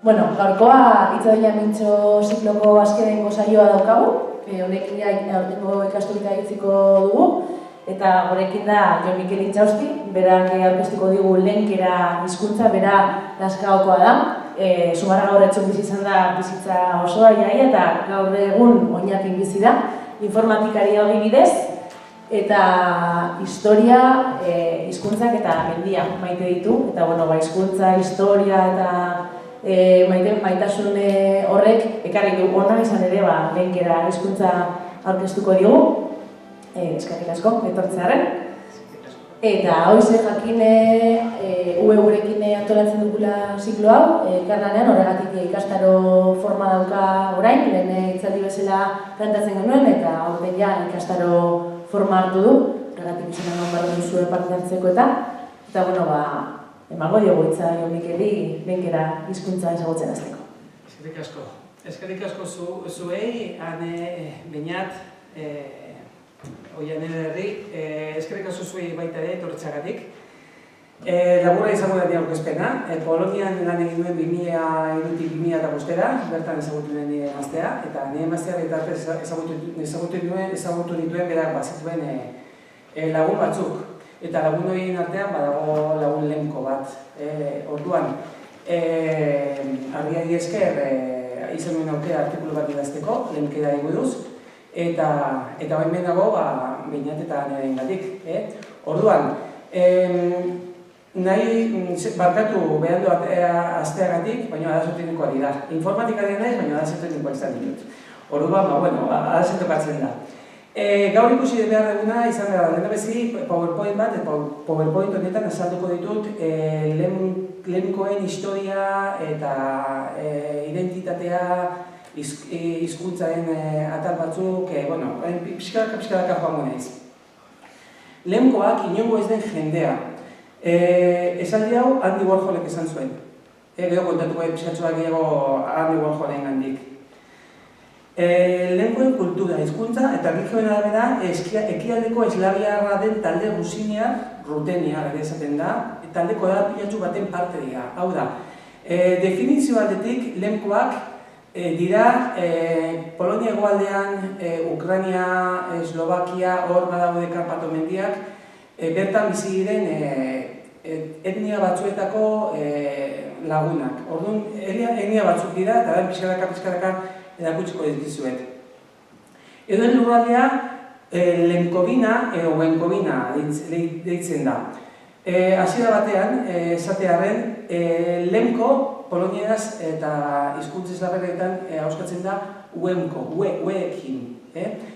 Bueno, gaurkoa Itzadoina Mintzo zikloko azkenengo saioa daukagu, honekin aurtengo ikasturtea itziko dugu, eta gurekin da Jon Mikel Intxausti, berak aurkeztuko digu lehenkera hizkuntza, bera Lazkaokoa da, Zumarraga gaur etzun bizi izan da bizitza osoa iaia, eta gaur egun Oñatin bizi da, informatikari hori bidez, eta historia, hizkuntzak eta mendia maite ditu, eta bueno, hizkuntza, historia eta maitasun horrek ekarri du ona izan ere lehenkera hizkuntza aurkeztuko digu. Eskerrik asko, etortzearen. Eta hoize jakin UE gurekin antolatzen dugula ziklo hau, elkarlanean horregatik ikastaro forma dauka orain, lehen hitzaldi bezala plantatzen genuen eta aurten ja ikastaro forma hartu du, horregatik izan egon behar duzue parte hartzeko eta bueno, emango diogu hitza Jon Mikeli lehenkera hizkuntza ezagutzen hasteko. Eskerrik asko zuei, Beñat, Oian Ederri, eskerrik asko zuei baita ere etortzeagatik. Laburra izango da aurkezpena, Polonian lan egin duen 2000-2005, bertan ezagutu nuen emaztea, eta nire emaztea ezagutu dituen berak bazituen lagun batzuk. Eta lagun horien artean badago lagun lehenko bat. Orduan, argiari esker izan nuen aukera artikulu bat idazteko, lehenkera buruz, eta bain dago Beñat eta nirengatik. Orduan, nahi barkatu behandu asteagatik, baina arazo teknikoa dira. Informatikari naiz, baina arazo teknikoa izan ditut. Orduan, arazo tokatzen da. Gaur ikusi behar duguna izan gara, lehenabezi PowerPoint bat, PowerPoint honetan azalduko ditut lehenkoen historia eta identitatea, hizkuntzaren atal batzuk, pixkaraka joango naiz. Lehenkoak inongo ez den jendea. Esaldi hau Andy Warholek esan zuen. Gero kontatuko pixkatxoak gehiago Andy Warholen gandik. Lehenkoen kultura, hizkuntza eta erlijioen arabera ekialdeko eslaviarra den talde rusinear, ruteniar ere esaten da, talde korapilatsu baten parte dira. Hau da, definizio batetik lehenkoak dira Polonia hegoaldean, Ukraina, Eslovakia, hor badaude Karpato mendiak, bertan bizi diren etnia batzuetako lagunak. Orduan, etnia batzuk dira eta da pixkaraka erakutsiko dizkizuet. Edoen lurraldea Lenkovina edo Wenkovina deitzen da. Hasiera batean, esatearren, Lenko polonieraz eta hizkuntza eslaberretan auskatzen da Uemko, ueekin.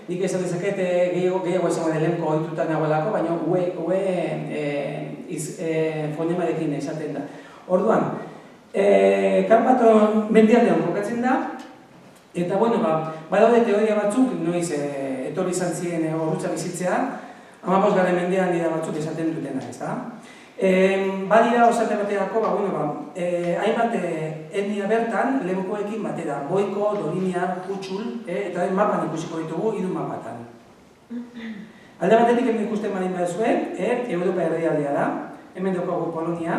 Nik esan dezaket gehiago esan bade Lenko ohituta nagoelako, baina ue fonemarekin esaten da. Orduan, Karpato mendialdean kokatzen da, eta, badaude teoria batzuk, noiz etorri izan ziren horrutza bizitzea, 15. mendean dira batzuk esaten dutena, ez da? Badira osate baterako, hainbat etnia bertan, lehenkoekin batera, Boiko, Doliniar, Kutxul, eta mapan ikusiko ditugu, 3 mapatan. Alde batetik hemen ikusten badin behar zuen, Europa herrialdea da, hemen daukagu Polonia,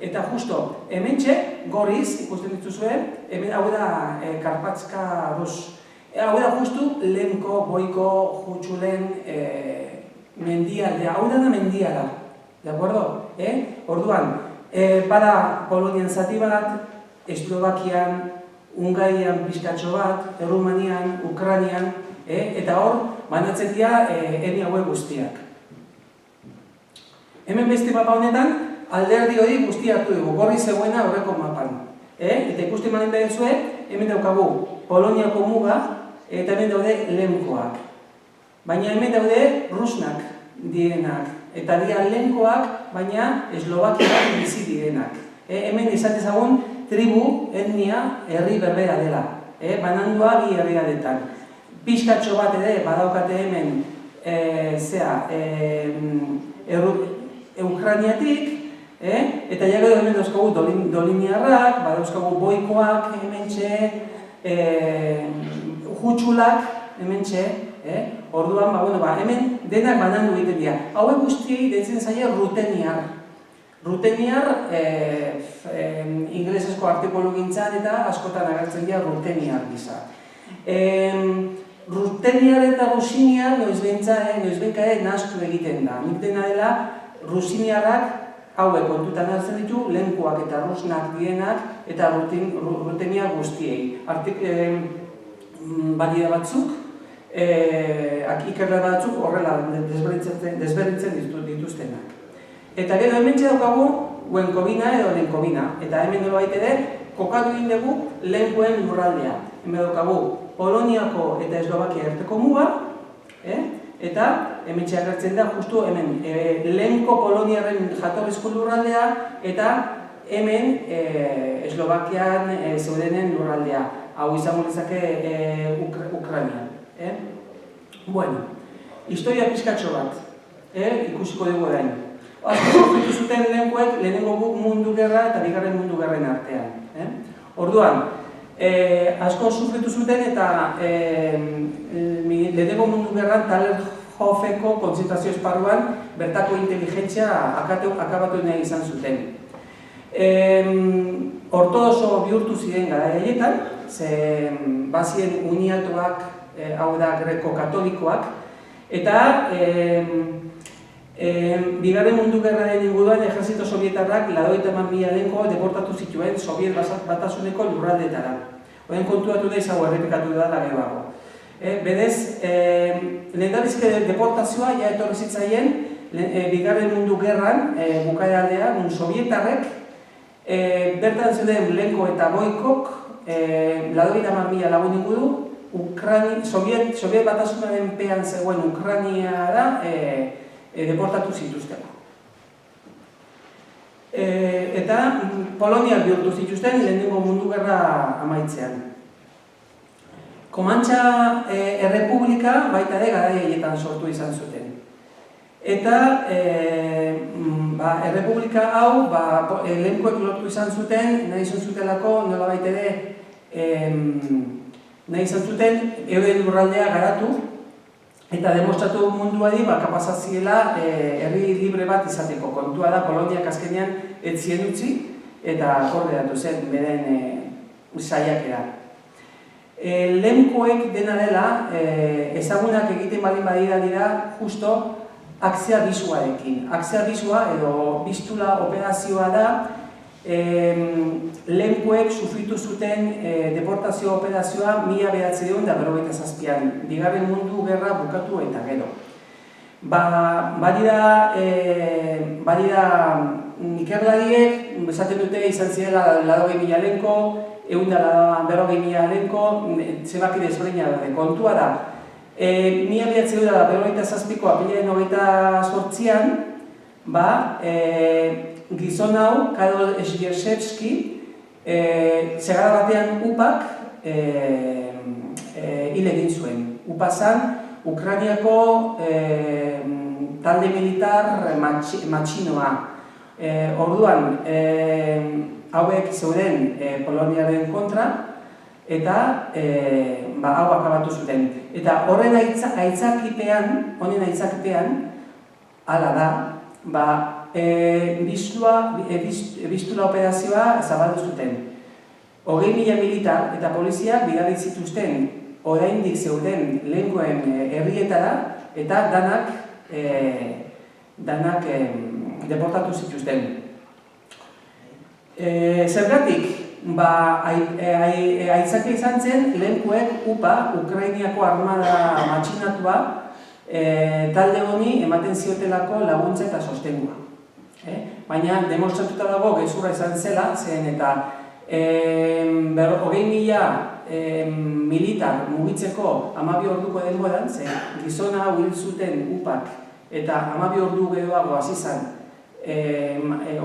eta justo, hementxe, gorriz ikusten dituzuen, hemen hau da Karpatska Rus. Hau da justu Lehenko, Boiko, Kutxulen mendialdea, hau da mendiala, de acuerdo? Orduan, bada Polonian zati bat, Eslovakian, Ungarian pizkatxo bat, Errumanian, Ukrainian, eta hor, banatzen dira etnia hauek guztiak. Hemen beste mapa honetan, alderdi hori guzti hartu dugu, gorri zegoena horreko mapan. Eta ikusten malen behar zuen, hemen daukagu Poloniako muga, eta hemen daude lehenkoak. Baina hemen daude rusnak direnak, eta dira lehenkoak, baina Eslovakiak bizi direnak. Hemen esatezagun tribu, etnia, herri berbera dela, banandua bi herriadetan. Pixkatxo bat ere badaukate hemen, Ukrainiatik, eta ja gero hemen dauzkagu Doliniarrak, badauzkagu Boikoak hementxe, Kutxulak hementxe, orduan, hemen denak banandu egiten dira. Hauek guztiei deitzen zaila ruteniar. Ruteniar, inglesezko artikulu gintzan eta askotan agertzen dira ruteniar gisa. Ruteniar eta rusiniar noizbenka nahastu egiten da. Nik dena dela, rusiniarrak hauek kontutan hartzen ditu, lehenkoak eta rusnak dienak eta ruteniar guztiei. Balide batzuk, ikerle batzuk horrela desberdintzen dituztenak. Eta gero hemen daukagu Uenkobina edo Lenkobina. Eta hemen nolabait ere, kokatu egin dugu lehenkoen lurraldea. Hemen daukagu Poloniako eta Eslovakia arteko muga, eta hemen agertzen da justu hemen lehenko Poloniaren jatorrizko lurraldea eta hemen Eslovakian zeudenen lurraldea. Hau izango lezake Ukraina. Bueno, historia pizkatxo bat, ikusiko dugu orain. Asko sufritu zuten lehenkoek lehenengo mundu gerra eta bigarren mundu gerren artean. Orduan, asko sufritu zuten eta lehenengo mundu gerran Talerhofeko kontzentrazio esparruan bertako inteligentzia akabatu nahi izan zuten. Ortodoxo bihurtu ziren gara haietan, ze bazien uniatuak, hau da greko-katolikoak, eta bigarren mundu gerraren inguruan ejerzito sovietarrak 80.000 lehenko deportatu zituen Soviet batasuneko lurraldetara. Horren kontuatu da izago errepikatu da geroago. Berez, lehendabizke deportazioa ja etorri zitzaien bigarren mundu gerran bukaeraldean sovietarrek bertan zeuden lehenko eta goikok 80.000 lagun inguru Soviet batasunaren pean zegoen Ukrainiara deportatu zituztela. Eta Poloniak bihurtu zituzten lehenengo mundu gerra amaitzean. Komantxa Errepublika baita ere garai haietan sortu izan zuten. Eta Errepublika hau lehenkoek lortu izan zuten, nahi izan zutelako nolabait ere nahi izan zuten euren lurraldea garatu eta demostratu munduari kapazatziela herri libre bat izateko. Kontua da, Poloniak azkenean ez zien utzi eta akordeatu zen beren saiakera. Lehenkoek dena dela, ezagunak egiten baldin badira dira justo akzea bisuarekin. Akzea bisua edo bistula operazioa da lehenkoek sufritu zuten deportazio operazioa 1947an, bigarren mundu gerra bukatu eta gero. Badira ikerlariek, esaten dute izan zirela 80.000 lehenko, 140.000 lehenko, zebaki desberdina da. Kontua da, 1947ko apirilaren 28an, gizon hau, Karol Zgierszewski, segara batean upak hil egin zuen. Upa zan, Ukrainiako talde militar matxinoa. Orduan, hauek zeuden Poloniaren kontra, eta hau akabatu zuten. Eta honen aitzakipean, hala da, bistula operazioa zabaldu zuten. 20.000 militar eta poliziak bidali zituzten oraindik zeuden lehenkoen herrietara eta danak deportatu zituzten. Zergatik? Aitzakia izan zen lehenkoek UPA, Ukrainiako armada matxinatua, talde honi ematen ziotelako laguntza eta sostengua. Baina demostratuta dago gezurra izan zela, zen eta 20.000 militar mugitzeko 12 orduko denboran, zen gizona hau hil zuten UPAk eta 12 ordu geroago hasi zen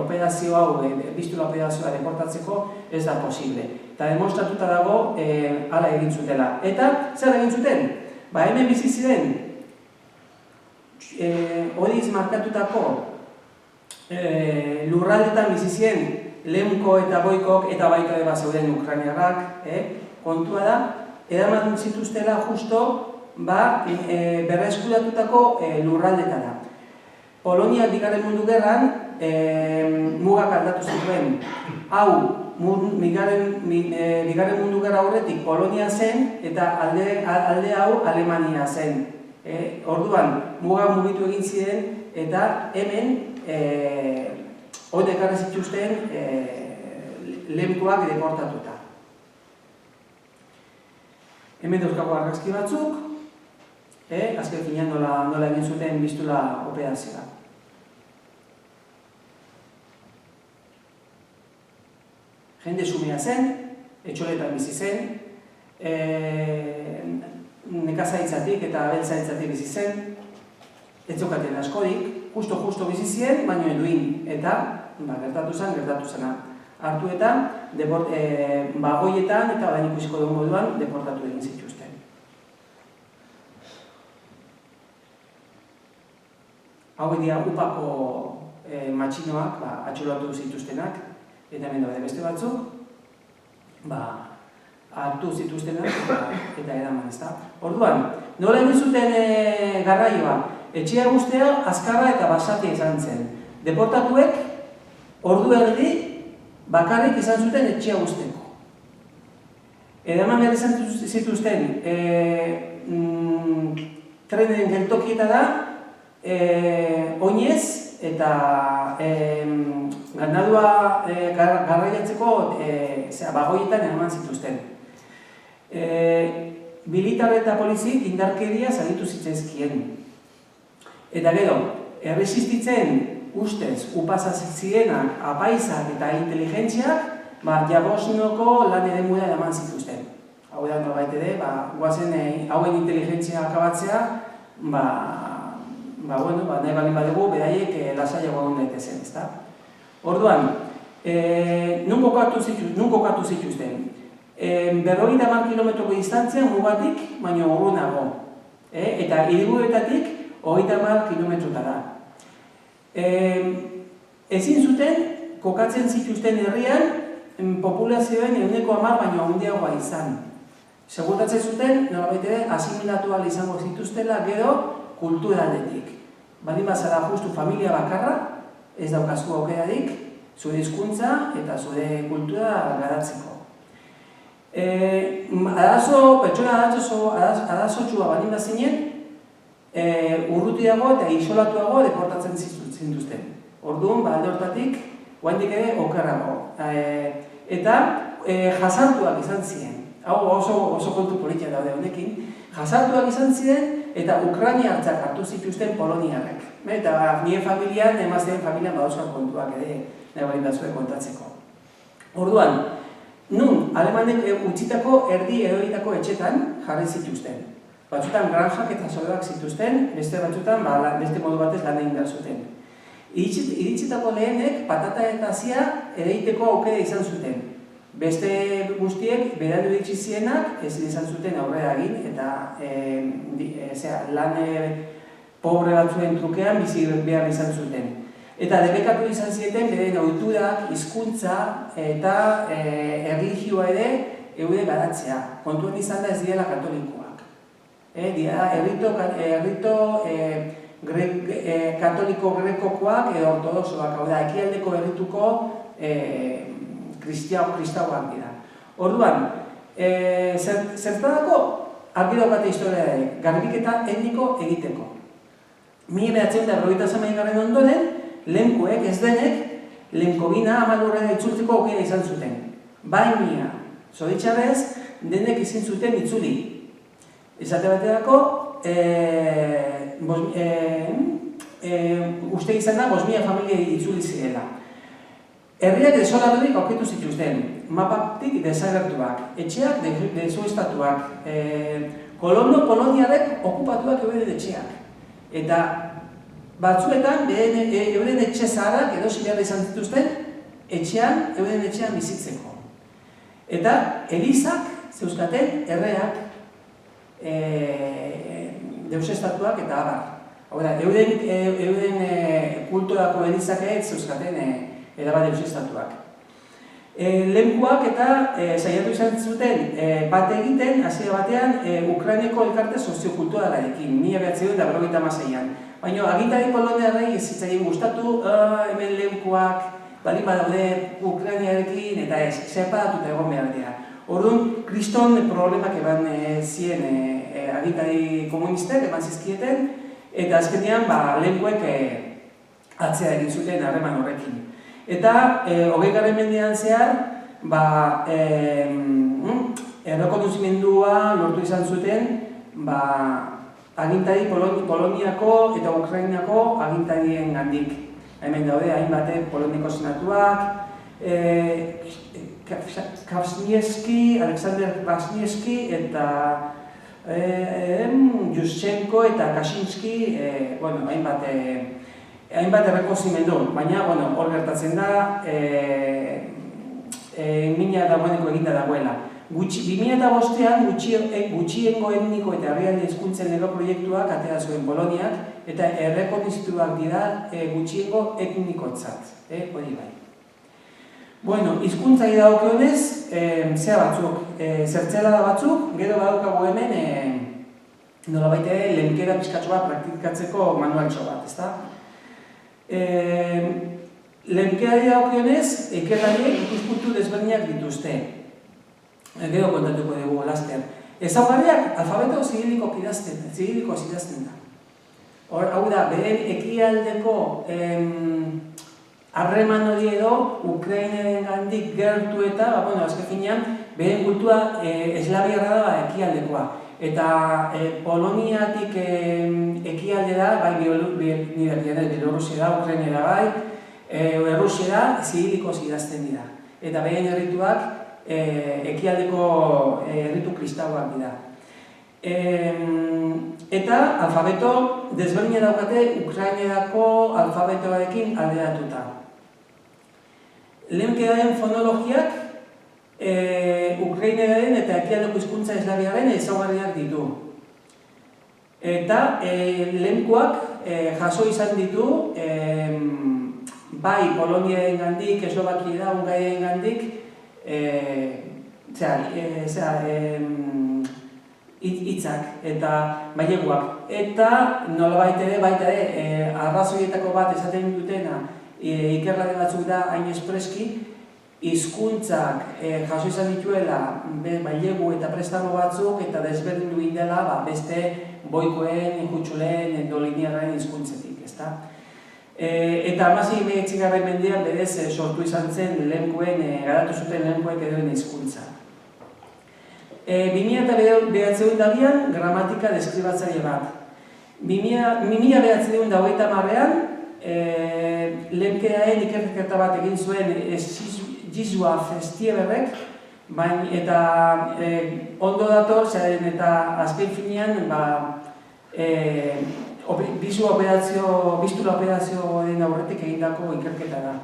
operazio hau, bistula operazioa deportatzeko ez da posible. Eta demostratuta dago hala egin zutela. Eta zer egin zuten? Hemen bizi ziren horiz markatutako lurraldetan bizi ziren lehenko eta goikok eta baita ere zeuden ukrainiarrak, kontua da, eraman zituztela justo berreskuratutako lurraldetara. Poloniak bigarren mundu gerran mugak aldatu zituen. Hau, bigarren mundu gerra aurretik Polonia zen eta alde hau Alemania zen. Orduan, mugak mugitu egin ziren eta hemen hori ekarri zituzten lehenkoak deportatuta. Hemen dauzkago argazki batzuk, azken finean nola egin zuten biztula operazioa. Jende sumea zen, etxoletan bizi zen, nekazaritzatik eta abeltzaritzatik bizi zen, ez zokaten askorik, justo bizi ziren, baino eduin, eta gertatu zena. Hartu eta bagoietan eta orain ikusiko dugun moduan deportatu egin zituzten. Hauek dira upako matxinoak atxolatu zituztenak, eta hemen daude beste batzuk, hartu zituztenak eta eraman, ezta? Orduan, nola egin zuten garraioa? Etxea guztia azkarra eta basatia izan zen. Deportatuek ordu erdi bakarrik izan zuten etxea guzteko. Eraman behar izan zituzten trenen geltokietara oinez eta ganadua garraiatzeko bagoietan eraman zituzten. Militar eta polizik indarkeria zagitu zitzaizkien. Eta gero, erresistitzen ustez, upasaz zirenak, apaizak eta inteligentziak, Jabosnoko lan eremuera eraman zituzten. Hau da, norbait ere, guazen hauen inteligentzia akabatzea, nahi bali badugu, beraiek lasaiago egon daitezen, ezta? Orduan, nun kokatu zituzten? 50 kilometroko distantzian mugatik, baino urrunago. Eta hiriburuetatik 30 kilometrotara. Ezin zuten kokatzen zituzten herrian populazioen 10% baino handiagoa izan. Segurtatzen zuten, nolabait ere, asimilatu ahal izango zituztela gero kulturaldetik. Baldin bazara justu familia bakarra, ez daukazu aukerarik, zure hizkuntza eta zure kultura garatzeko. Pertsona arazotxua baldin bazinen, urrutiago eta isolatuago deportatzen zituzten. Orduan, alde hortatik, guaindik ere okerrago. Eta jasartuak izan ziren. Hau oso kontu politia daude honekin. Jasartuak izan ziren eta ukrainiartzak hartu zituzten poloniarrek. Eta nire familian, emazteen familian badauzkak kontuak ere, nahi bali batzuek kontatzeko. Orduan, nun alemanek utzitako erdi eroitako etxetan jarri zituzten. Batzutan granjak eta soldak zituzten, beste batzutan beste modu batez lan egin behar zuten. Iritsitako lehenek patata eta hazia ereiteko aukera izan zuten. Beste guztiek berandu iritsi zienak ezin izan zuten aurrera egin eta lan pobre batzuen trukean bizi behar izan zuten. Eta debekatu izan zieten beren ohiturak, hizkuntza eta erlijioa ere eure garatzea. Kontuan izan da ez direla katolikoak. Errito katoliko grekokoak edo ortodoxoak, hau da, ekialdeko errituko kristauak dira. Orduan, zertarako argi daukate historia garbiketa etniko egiteko. 1950 ondoren, lehenkoek ez denek, lehenkobina amalurrera itzultzeko aukera izan zuten. Baina, zoritxarrez, denek izin zuten itzuli. Esate baterako, uste izan da 5.000 familia itzuli zirela. Herriak desolaturik aurkitu zituzten, mapatik desagertuak, etxeak desuestatuak, kolono poloniarek okupatuak euren etxeak. Eta batzuetan, euren etxe zaharrak edo behar izan zituzten, euren etxean bizitzeko. Eta elizak zeuzkaten erreak, deusestatuak eta abar. Euren kulturako elizakek zeuzkaten erabat deusestatuak. Lehenkuak eta saiatu izan zuten bat egiten, hasiera batean, Ukraineko elkarte soziokulturalarekin, 1996an. Baina agintari poloniarrei ez zitzaien gustatu, hemen lehenkuak baldin badaude Ukrainiarekin eta ez, separatuta egon behar dira. Orduan, kriston problemak eban zien agintari komunistek, eban zizkieten, eta azkenean lehenkuek atzea egin zuten harreman horrekin. Eta, 20. mendean zehar, errekonozimendua lortu izan zuten, agintari Poloniako eta Ukrainako agintarien gandik. Hemen daude, hainbate Poloniako senatuak, Alexander Kwasniewski eta Yushchenko eta Kaczynski, hainbat errekonozimendu, baina hor gertatzen da, mina dagoeneko eginda dagoela. 2005an gutxiengo etniko eta herrialde hizkuntzen lege proiektuak atera zuen Poloniak eta errekonozituak dira gutxiengo etnikotzat, hori bai. Bueno, hizkuntzai dagokionez, zertzelada batzuk, gero badaukagu hemen nolabait lehenkera pixkatxo bat praktikatzeko manualtxo bat, ezta? Lehenkerari dagokionez, ikerlariek ikuspuntu desberdinak dituzte. Gero kontatuko dugu laster. Ezaugarriak alfabeto zigilikoz idazten da. Hau da, beren ekialdeko harreman hori edo Ukrainaren gandik gertu eta, azken finean, beren kultura eslabiarra da ekialdekoa. Eta Poloniatik ekialdera, bai Bielorrusia da, Ukraina da bai, Errusia da, zigilikoz idazten dira. Eta beren herrituak ekialdeko herritu kristauak dira. Eta alfabeto desberdina daukate Ukrainerako alfabetoarekin alderatuta. Lehenkeraren fonologiak Ukraineraren eta ekialdeko hizkuntza eslabiaren ezaugarriak ditu. Eta lehenkuak jaso izan ditu bai Poloniaren gandik, Eslovakia, Hungariaren gandik, hitzak eta maileguak. Eta nolabait ere, baita ere, arrazoietako bat esaten dutena ikerlari batzuk da hain espreski, hizkuntzak jaso izan dituela mailegu eta prestago batzuk eta desberdindu indela beste boikoen, inkutsuleen, endoliniaren hizkuntzetik, ezta? Eta 19. mendean berez sortu izan zen garatu zuten lehenkuek edoen hizkuntza. 2009an gramatika deskribatzaile bat. 2009an lehenkeraren ikerketa bat egin zuen Jizua Festieberrek, eta ondo dator, eta azken finean bistula operazioen aurretik egindako ikerketa da.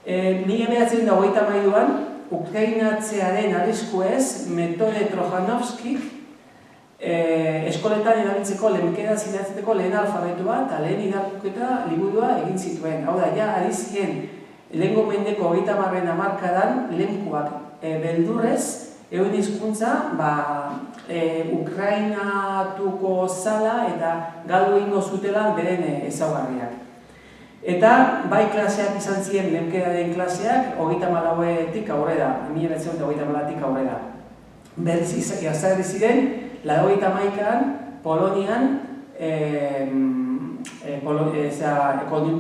1923an, Ukrainatzearen arriskuez, Metode Trojanovskik eskoletan erabiltzeko lehenkeraz idatzeko lehen alfabetua eta lehen irakurketa liburua egin zituen. Hau da, ari ziren lehengo mendeko 30. hamarkadan lehenkuak beldurrez, euren hizkuntza ukrainatuko zala eta galdu egingo zutela beren ezaugarriak. Eta bai klaseak izan ziren lehenkeraren klaseak 34tik aurrera, 1934tik aurrera. Berriz izarri ziren, 81an Polonian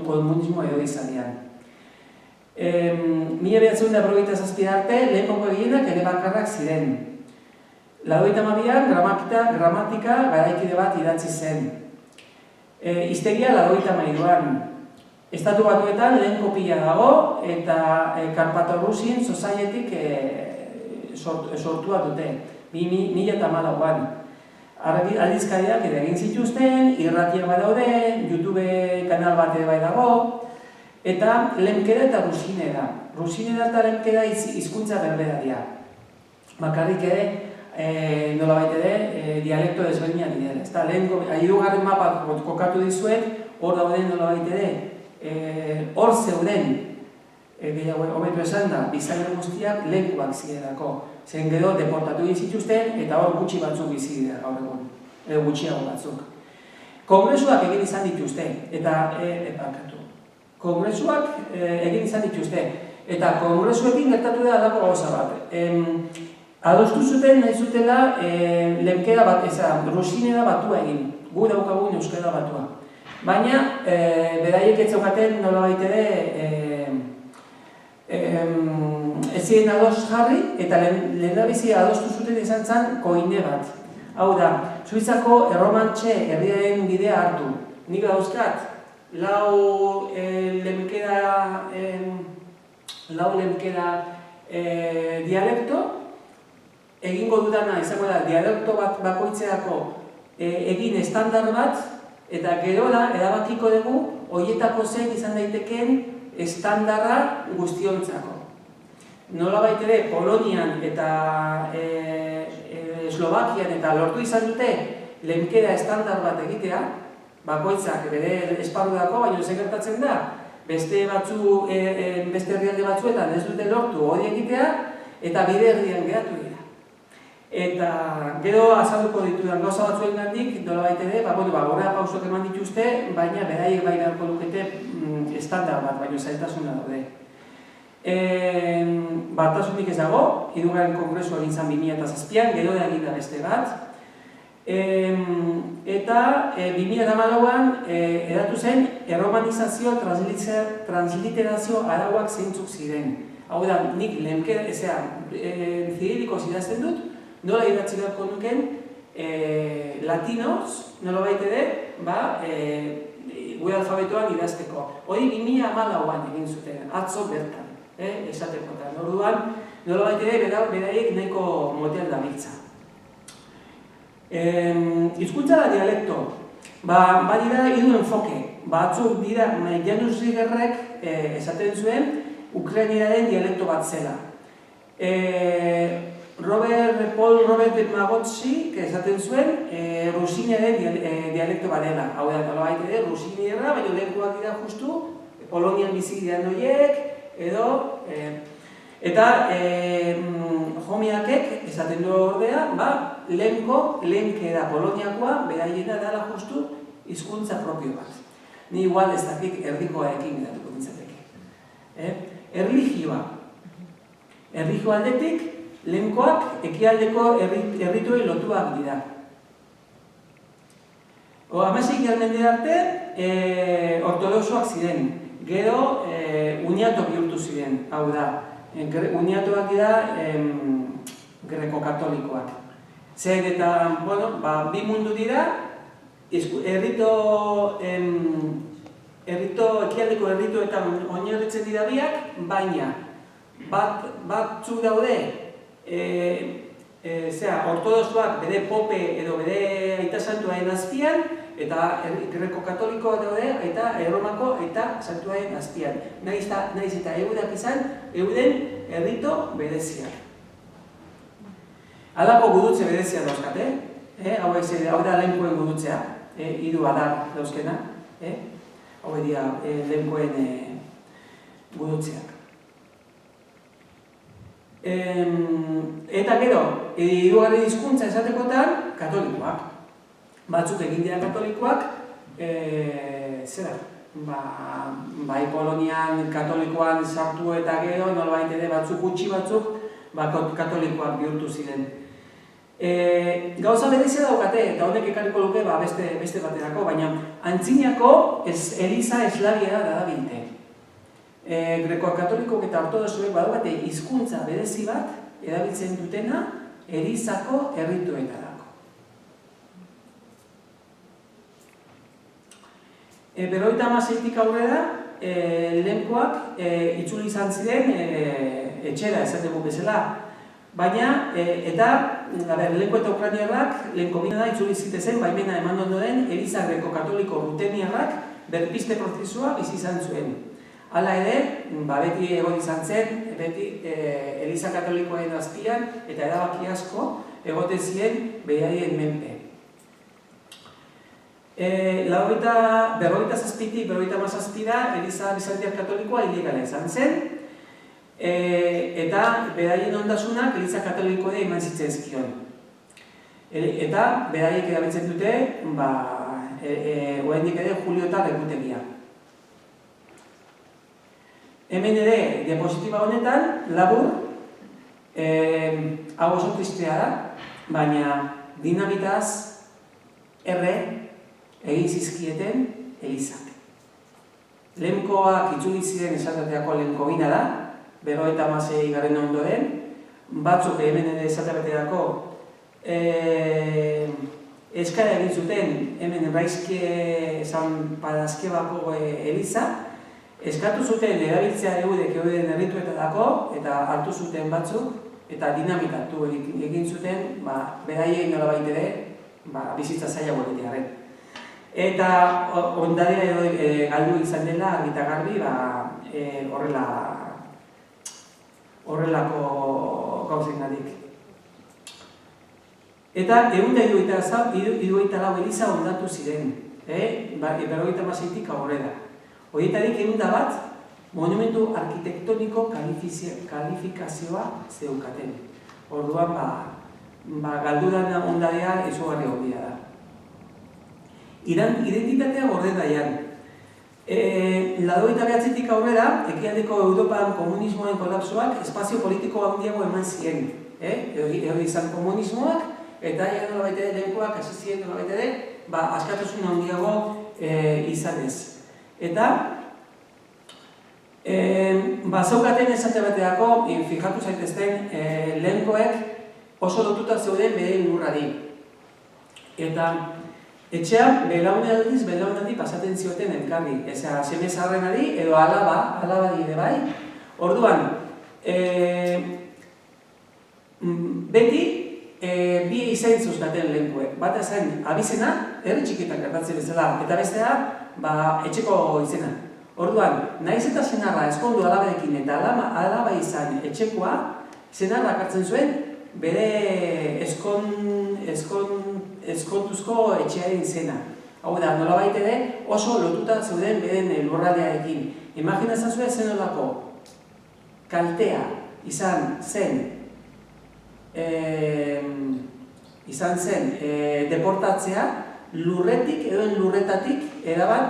komunismo edo izanean. 1927 arte lehenko egienak ere bakarrak ziren. 82an gramatika garaikide bat idatzi zen. Hiztegia 83an. Estatu Batuetan lehen kopia dago eta Karpato-Rusien Societyk sortua dute, 2014an. Aldizkariak ere egin zituzten, irratia badaude, YouTube kanal bat ere bai dago, eta lehenkera eta rusinera. Rusinera eta lehenkera hizkuntza berbera dira. Bakarrik ere, nolabait ere, dialekto desberdinak dira. Hirugarren mapa kokatu dizuet, hor dauden nolabait ere, hor zeuden gehiago hobeto esan da, biztanle guztiak lekuak zirelako. Zen gero deportatu zituzten eta hor gutxi batzuk bizi dira gaur egun, gutxiago batzuk. Kongresuak egin izan dituzte, eta kongresuekin gertatu da alako gauza bat. Adostu zuten nahi zutela lemkera bat, rusinera batua egin, gu daukagun euskara batua. Baina, beraiek ez zeukaten nolabait ere ez ziren ados jarri, eta lehendabizi adostu zuten izan zen koine bat. Hau da, Suitzako erromantxe herriaren bidea hartu. Nik dauzkat, lau lemkera dialekto, egingo dudana izango da dialekto bat bakoitzeako egin estandar bat, eta gero da, erabakiko dugu, horietako zen izan daitekeen estandarra guztiontzako. Nolabait ere, Polonian eta Eslovakian eta lortu izan dute lemkera estandar bat egitea, bakoitzak bere esparruako, baina ez gertatzen da, beste herrialde batzuetan ez dute lortu hori egitea, eta bide herrian geratu dira. Eta gero azalduko ditudan gauza batzuen gandik, nolabait ere, gorra pausok eman dituzte, baina beraiek bai beharko lukete estandar bat, baina zailtasuna daude. Batasunik ez dago, hirugarren kongresua egin zen 2007an, gero da egin da beste bat. Eta 2014an edatu zen erromanizazio, transliterazio arauak zeintzuk ziren. Hau da, nik lemkera, zirilikoz idazten dut, nola idatzi beharko nuken latinoz, nola baitere, gure alfabetoan idazteko. Hori 2014an egin zuten, atzo bertan. Esateko eta orduan, nolabait ere beraiek nahiko motel dabiltza. Hizkuntza da dialekto. Badira hiru enfoke. Batzuk dira, Janus Rigerrek esaten zuen ukrainieraren dialekto bat zela. Paul Robert Magotsi esaten zuen rusineren dialekto badela. Hau da, nolabait ere, rusinierra, baina lekuak dira justu, Polonian bizi diren horiek, eta jomiakek esaten du ordea, lenkera Poloniakoa beraiena dela justu hizkuntza propio bat. Ni igual ez dakik erdikoarekin edatuko nintzateke. Erlijioa. Erlijio aldetik, lenkoak ekialdeko errituei lotuak dira. 16. mende arte ortodoxoak ziren. Gero, uniato bihurtu ziren, hau da. Uniatoak dira greko-katolikoak. Zer eta, bi mundu dira, ekialdeko errituetan oinarritzen dira biak, baina batzuk daude, ortodoxoak bere pope edo bere aita santuaren azpian, eta greko-katolikoa daude eta erromako eta santuaren azpian. Naiz eta eurak izan, euden errito bereziak. Halako gudutze berezia dauzkate, hau da lehenkoen gudutzea, hiru adar dauzkena, hau dira lehenkoen gudutzeak. Eta gero, hirugarren hizkuntza esatekotan, katolikoak. Batzuk egin dira katolikoak, bai Polonian katolikoan sartu eta gero, nolabait ere batzuk gutxi batzuk, katolikoak bihurtu ziren. Gauza berezia daukate, eta honek ekarriko luke beste baterako, baina antzinako eliza eslaviera darabilte. Greko-katolikok eta ortodoxoek badaukate hizkuntza berezi bat erabiltzen dutena elizako errituetarako. Berrogeita hamaseitik aurrera, lehenkoak itzuli izan ziren etxera esateko bezala. Baina, eta lehenko eta ukrainiarrak, lehenko bina itzuli zitezen, baimena eman ondoren, eliza greko-katoliko ruteniarrak berpiste prozesua bizi izan zuen. Hala ere, beti egon izan zen, beti eliza katolikoen azpian eta erabaki asko egoten ziren beraien menpe. Berrogeita zazpitik, berrogeita hamazazpira, eliza bizantiar katolikoa ilegala izan zen, eta beraien ondasunak Eliza Katolikoa eman zitzaizkion. Eta beraiek erabiltzen dute, oraindik ere Juliotar egutegia. Hemen ere, diapositiba honetan, labur, hau oso tristea da, baina dinamitaz egin zizkieten Elizak. Lehenkoak itzuli ziren esateako lehenkobina da, 56 garren ondoren, batzuk hemen ere esateako eskara egin zuten hemen Raizke San Padazkebako Eliza, eskatu zuten erabiltzea eudek euden errituetarako eta hartu zuten batzuk eta dinamitatu egin zuten beraiei nolabait ere bizitza zaila egitearen. Eta ondarea edo galdu izan dela argi eta garbi horrelako gauzengatik. Eta 174 Eliza ondatu ziren, 56tik aurrera. Horietarik 101 monumentu arkitektoniko kalifikazioa zeukaten. Orduan, galdudan ondarea izugarri hobia da. Identitatea gorde daian. 89tik aurrera, ekialdeko Europan komunismoen kolapsoak espazio politiko handiago eman ziren. Edo izan komunismoak, eta nolabait ere lehenkoak hasi ziren nolabait ere, askatasun handiago izanez. Eta, zeukaten esate bateako, fijatu zaitezten, lehenkoek oso lotuta zeuden bere lurrari. Eta, etxean, belaunaldiz pasaten zioten elkarri. Eza, seme zaharrenari edo alaba dire bai. Orduan, beti, bi izain zuzkaten lehenkoek. Bata zen abizena, herri txikitan gertatzen bezala, eta bestea, etxeko izena. Orduan, nahiz eta senarra eskondu alabarekin eta alaba izan etxekoa, senarra hartzen zuen bere eskontuzko etxearen izena. Hau da, nolabait ere oso lotuta zeuden beren lurraldearekin. Imaginatzen zuen zenolako kaltea izan zen deportatzea lurretik edo lurretatik erabat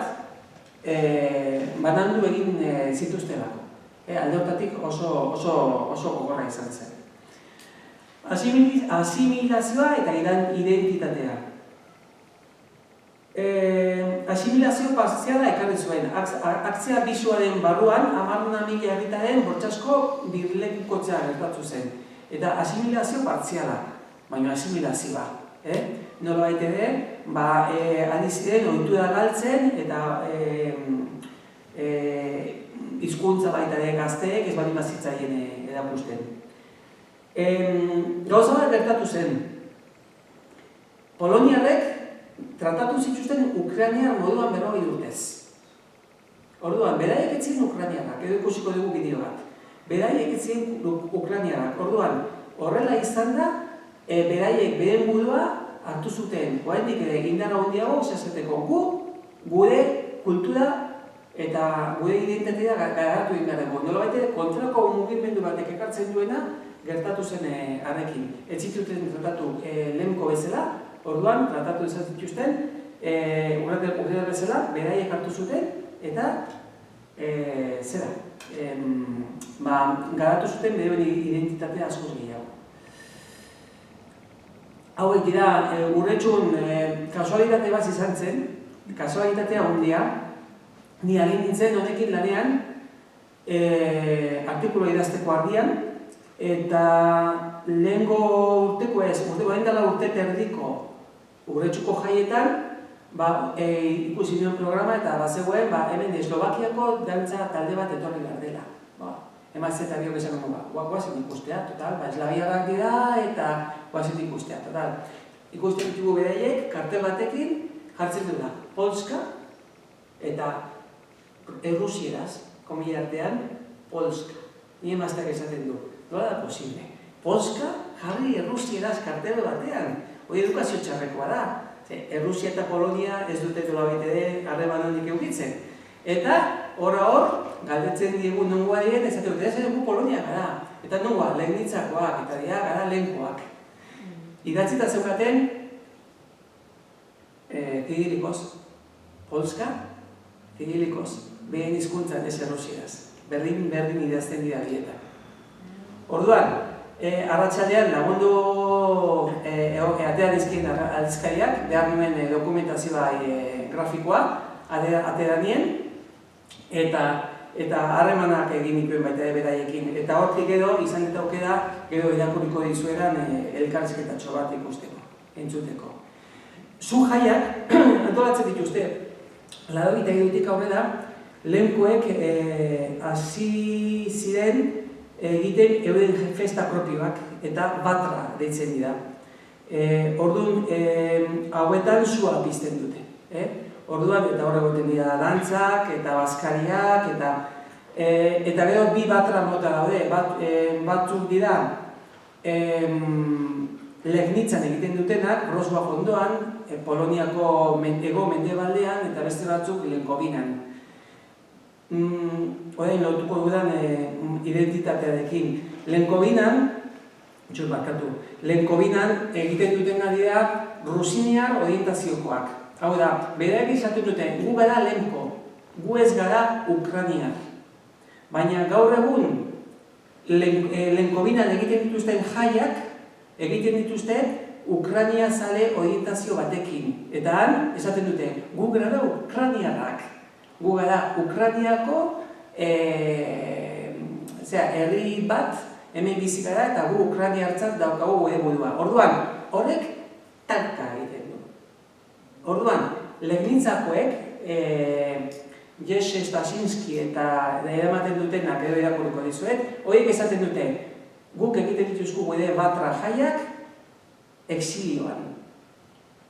banandu egin zituztelako. Alde hortatik oso gogorra izan zen. Asimilazioa eta identitatea. Asimilazio partziala ekarri zuen. Aktzia bisuaren barruan, 10.000 herritaren bortxasko birlekukotzea gertatu zen. Eta asimilazio partziala, baina asimilazioa. Nolabait ere, ari ziren ohitura galtzen eta hizkuntza baita ere gazteek ez baldin bazitzaien erakusten. Gauza bat gertatu zen. Poloniarrek tratatu zituzten Ukrainiar moduan 40 urtez. Orduan, beraiek ez ziren Ukrainiarrak, edo ikusiko dugu bideo bat. Beraiek ez ziren Ukrainiarrak. Orduan, horrela izan da, beraiek beren burua hartu zuten, oraindik ere indarra handiago izateko gure kultura eta gure identitatea garatu egin behar dugu. Nolabait ere kontrako mugimendu batek ekartzen duena gertatu zen harrekin. Ez zituzten tratatu lehenko bezala, orduan tratatu zituzten urrera bezala, beraiek hartu zuten eta garatu zuten bere identitatea askoz gehiago. Hauek dira, urretxun kasualitate bat izan zen, kasualitatea handia, ni ari nintzen honekin lanean artikuloa idazteko ardian, eta lehengo urteko urte terdiko urretxuko jaietan ikusi nion programa eta bazegoen hemen Eslovakiako dantza talde bat etorri behar dela. Emazte eta biok esan guazen ikustea, total, eslabiarrak dira eta guazen ikustea, total. Ikusten ditugu beraiek, kartel batekin jartzen dula Polska eta errusieraz, komila artean, Polska. Ni emazteak esaten du, nola da posible? Polska jarri errusieraz kartel batean, hori edukazio txarrekoa da. Errusia eta Polonia ez dute nolabait ere harreman handik eukitzen. Eta hor, galdetzen diegu nongoa diren, ez dut, ez dugu Polonia gara. Eta nongoa, lehenitzakoak, eta dira gara lehenkoak. Idatzita zeukaten, Kidilikoz, Polska, Kidilikoz, behen hizkuntzan ez errusiaz. Berdin idazten dira bietan. Orduan, arratsaldean lagundu atera dizkien aldizkariak, behar nuen dokumentazioa grafikoa, atera nien, eta harremanak egin nituen baita beraiekin. Eta hortik edo, izan eta aukera, gero irakurriko dizueran elkarrizketatxo bat ikusteko, entzuteko. Zu jaiak, antolatzen dituzte, 83 aurrera, lehenkoek hasi ziren egiten euren festa propioak eta batra deitzen dira. Orduan, hauetan sua pizten dute. Orduan, eta hor egoten dira dantzak eta bazkariak, eta gero bi batra mota daude. Batzuk dira Legnitzan egiten dutenak, Wrocław ondoan, Poloniako ego mendebaldean, eta beste batzuk Lenkobinan. Orain lotuko dudan identitatearekin. Lenkobinan egiten duten dira rusiniar orientaziokoak. Hau da, bereak izaten duten, gu gara Lenko, gu ez gara Ukraniar. Baina gaur egun, Lenkobinan egiten dituzten jaiak, egiten dituzte Ukrania zale orientazio batekin. Eta han, esaten dute, gu gara Ukraniarrak. Gu gara Ukraniako herri bat hemen bizi gara eta gu Ukraniartzat daukagu gure burua. Orduan, horrek talka egiten du. Orduan, Legnitzakoek, Jerzy Stasinski eta eramaten dutenak edo irakurriko dizuet, horiek esaten dute, guk egiten dituzku gure batra jaiak exilioan.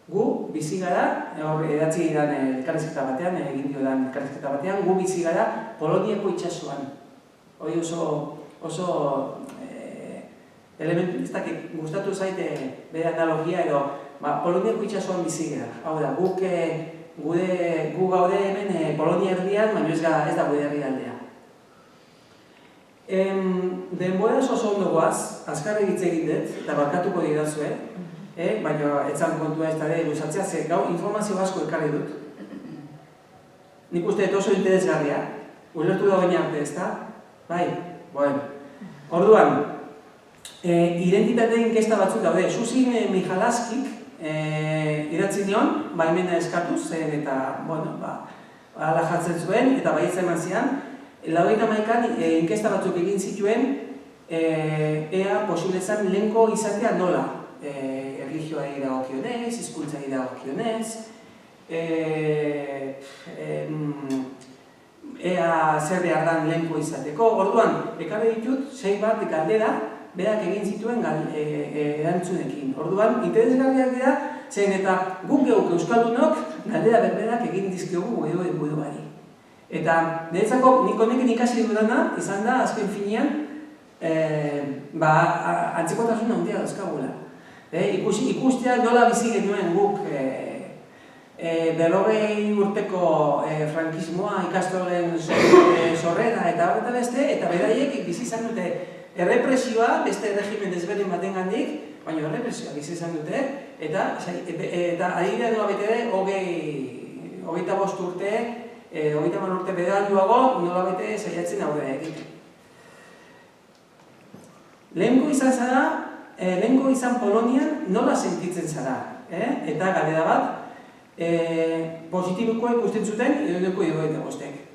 Gu bizi gara, edatzi giran elkarrizketa batean, egin diodan elkarrizketa batean, gu bizi gara Poloniako itsasoan. Hori oso elementu, ez dakit, gustatu zaite bere analogia edo, Poloniako itsasoan bizi gara. Hau da, gu gaude hemen Polonia erdian, baina ez da gure herrialdea. Denbora oso ondo goaz, azkar egitze egin dut, eta barkatuko didazue, baina etzan kontua ez da luzatzea, ze gau informazio asko ekarri dut. Nik uste oso interesgarria, ulertu da baina arte ez da? Bai, bueno. Orduan, identitate inkesta batzuk daude. Zuzin Mihalaskik idatzi nion, baimena eskatuz, eta, bueno, ala jartzen zuen, eta baietza eman zian, 81an inkesta batzuk egin zituen, ea posible zen lehenko izatea nola. Erlijioari dagokionez, hizkuntzari dagokionez, ea zer behar dan lehenko izateko. Orduan, ekarri ditut, 6 bat galdera, berak egin zituen erantzunekin. Orduan, interesgarriak dira, zen eta guk geuk euskaldunok galdera berberak egin dizkiogu buruari. Eta niretzako nik honekin ikasi dudana, izan da, azken finean, antzekotasun handia dauzkagula. Ikustea nola bizi genuen guk 40 urteko frankismoa, ikastolen sorrera eta horreta beste, eta beraiek bizi izan dute errepresioa, beste regimen desberdin batengandik, baina errepresioa bizi izan dute, eta adibidea nola bete 25 urte, 30 urte beranduago, nola bete saiatzen aurre egiten. Lehenko izan Polonian nola sentitzen zara, eta galdera bat, positibokoa ikusten zuten, eguneko 75.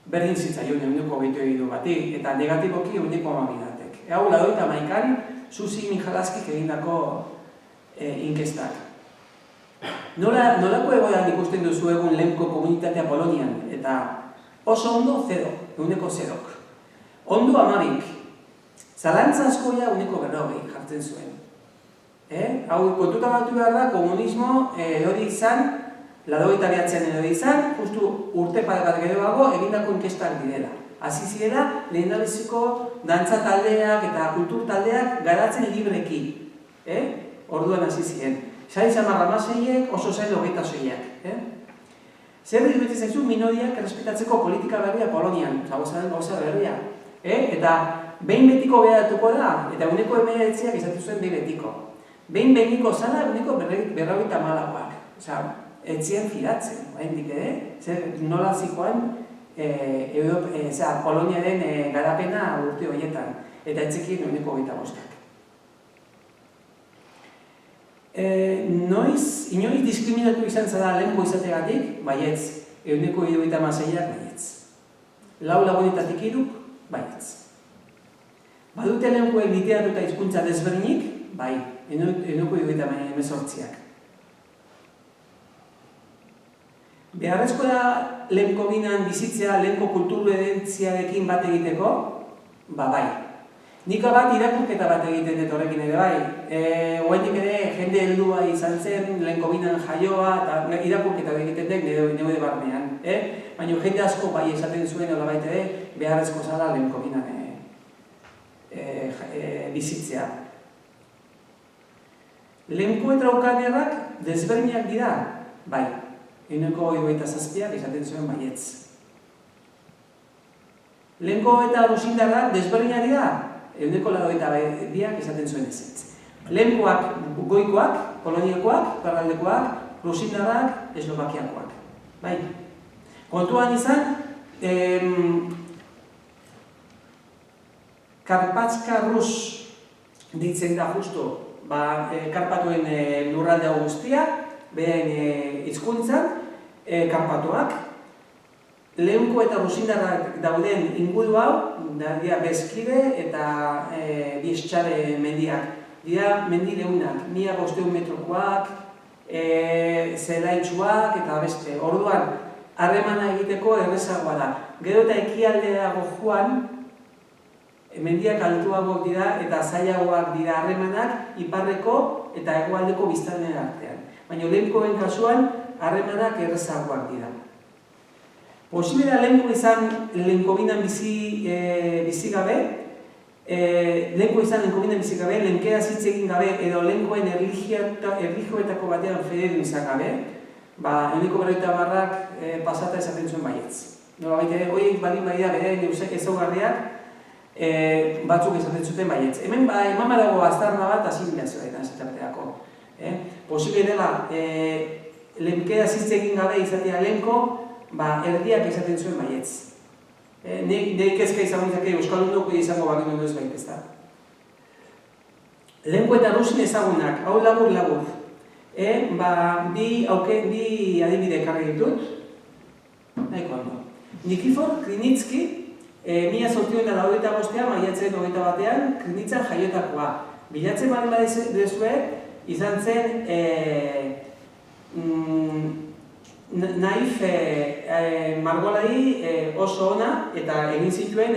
Berdin zitzaion eguneko 22 bati, eta negatiboki eguneko 12. Hau, 81an, Zuzi Mihalaskik egindako inkestak. Nolako egoeran ikusten duzu egun lehenko komunitatea Polonian, eta oso ondo 0, eguneko 0. Ondo 12. Zalantza askoia uneko 40 jartzen zuen. Hau, kontuta batu behar da, komunismo erori izan, 89an erori izan, justu urte bat geroago egindako inkestak direla. Hasi zirela, lehendabiziko dantza taldeak eta kultur taldeak garatzen libreki. Orduan hasi ziren. Zain zamarra 16, oso zain 26. Zer iruditzen zaizu minoriak errespetatzeko politika berria Polonian, gauza berria. Eta behin betiko behatuko da, eta 19% izaten zuen behin betiko. Behin behiniko zala 50%. Osa, etzien fidatzen, haindik zer nola zikoan Poloniaren garapena urte horietan, eta etzekien 25%. Inoiz diskriminatu izan zara lehenko izategatik, baietz, 76%, baietz. Lau lagunetatik 3, baietz. Badute lehenkoek literatura eta hizkuntza desberdinik, bai, 78%. Beharrezko da lehenko binan bizitzea lehenko kulturu edentziarekin bat egiteko, bai. Nik bat irakurketa bat egiten dut horrekin ere bai. Oendik ere jende heldua izan zen, lehenko binan jaioa, eta irakurketa egiten dut neure barnean. Baina jende asko bai esaten zuen hola baita ere, beharrezko zara lehenko binan bizitzea. Lehenko eta ukanerrak desberdinak dira, bai. 77% izaten zuen baietz. Lehenko eta rusindarrak desberdinak dira, 82% izaten zuen ezetz. Lehenkoak goikoak, poloniakoak, parraldekoak, rusindarrak, eslovakiakoak. Bai. Kontuan izan, Karpatska Rus ditzen da justo, Karpatuen lurraldea guztia, behen hizkuntzan, Karpatuak, lehenko eta rusindarrak dauden inguru hau, dira Beskide eta Bieszczady mendiak. Dira mendi leunak, 1500 metrokoak, zelaitsuak eta beste. Orduan, harremana egiteko errezagoa da. Gero eta ekialdeago joan, mendiak altuagoak dira eta zailagoak dira harremanak iparreko eta hegoaldeko biztanleen artean. Baina lehenkoen kasuan, harremanak errezagoak dira. Posible da lehenko izan lehenko binan bizi gabe, lehenkea zitzegin gabe edo lehenkoen erlijioetako batean federin izan gabe, euneko 40% pasata esaten zuen baietz. Nola baita, horiek balin baida bere ezaugarriak batzuk esaten zuten baietz. Hemen eman badago aztarna bat asimilazioa eta esatarteako. Posible dela lehenkea zitzegin gabe izatea lehenko, erdiak esaten zuen baietz. Nik ezka izango izake Euskaldunok izango bagin ez baita ez da. Lehenko eta rusin ezagunak, hau labur. Bi adibide ekarri ditut. Nahiko ondo. Nikifor Krinitski, 1895 maiatzen 21 Krinitzan jaiotakoa. Bilatzen bali badezue, izan zen naif margolari oso ona eta egin zituen,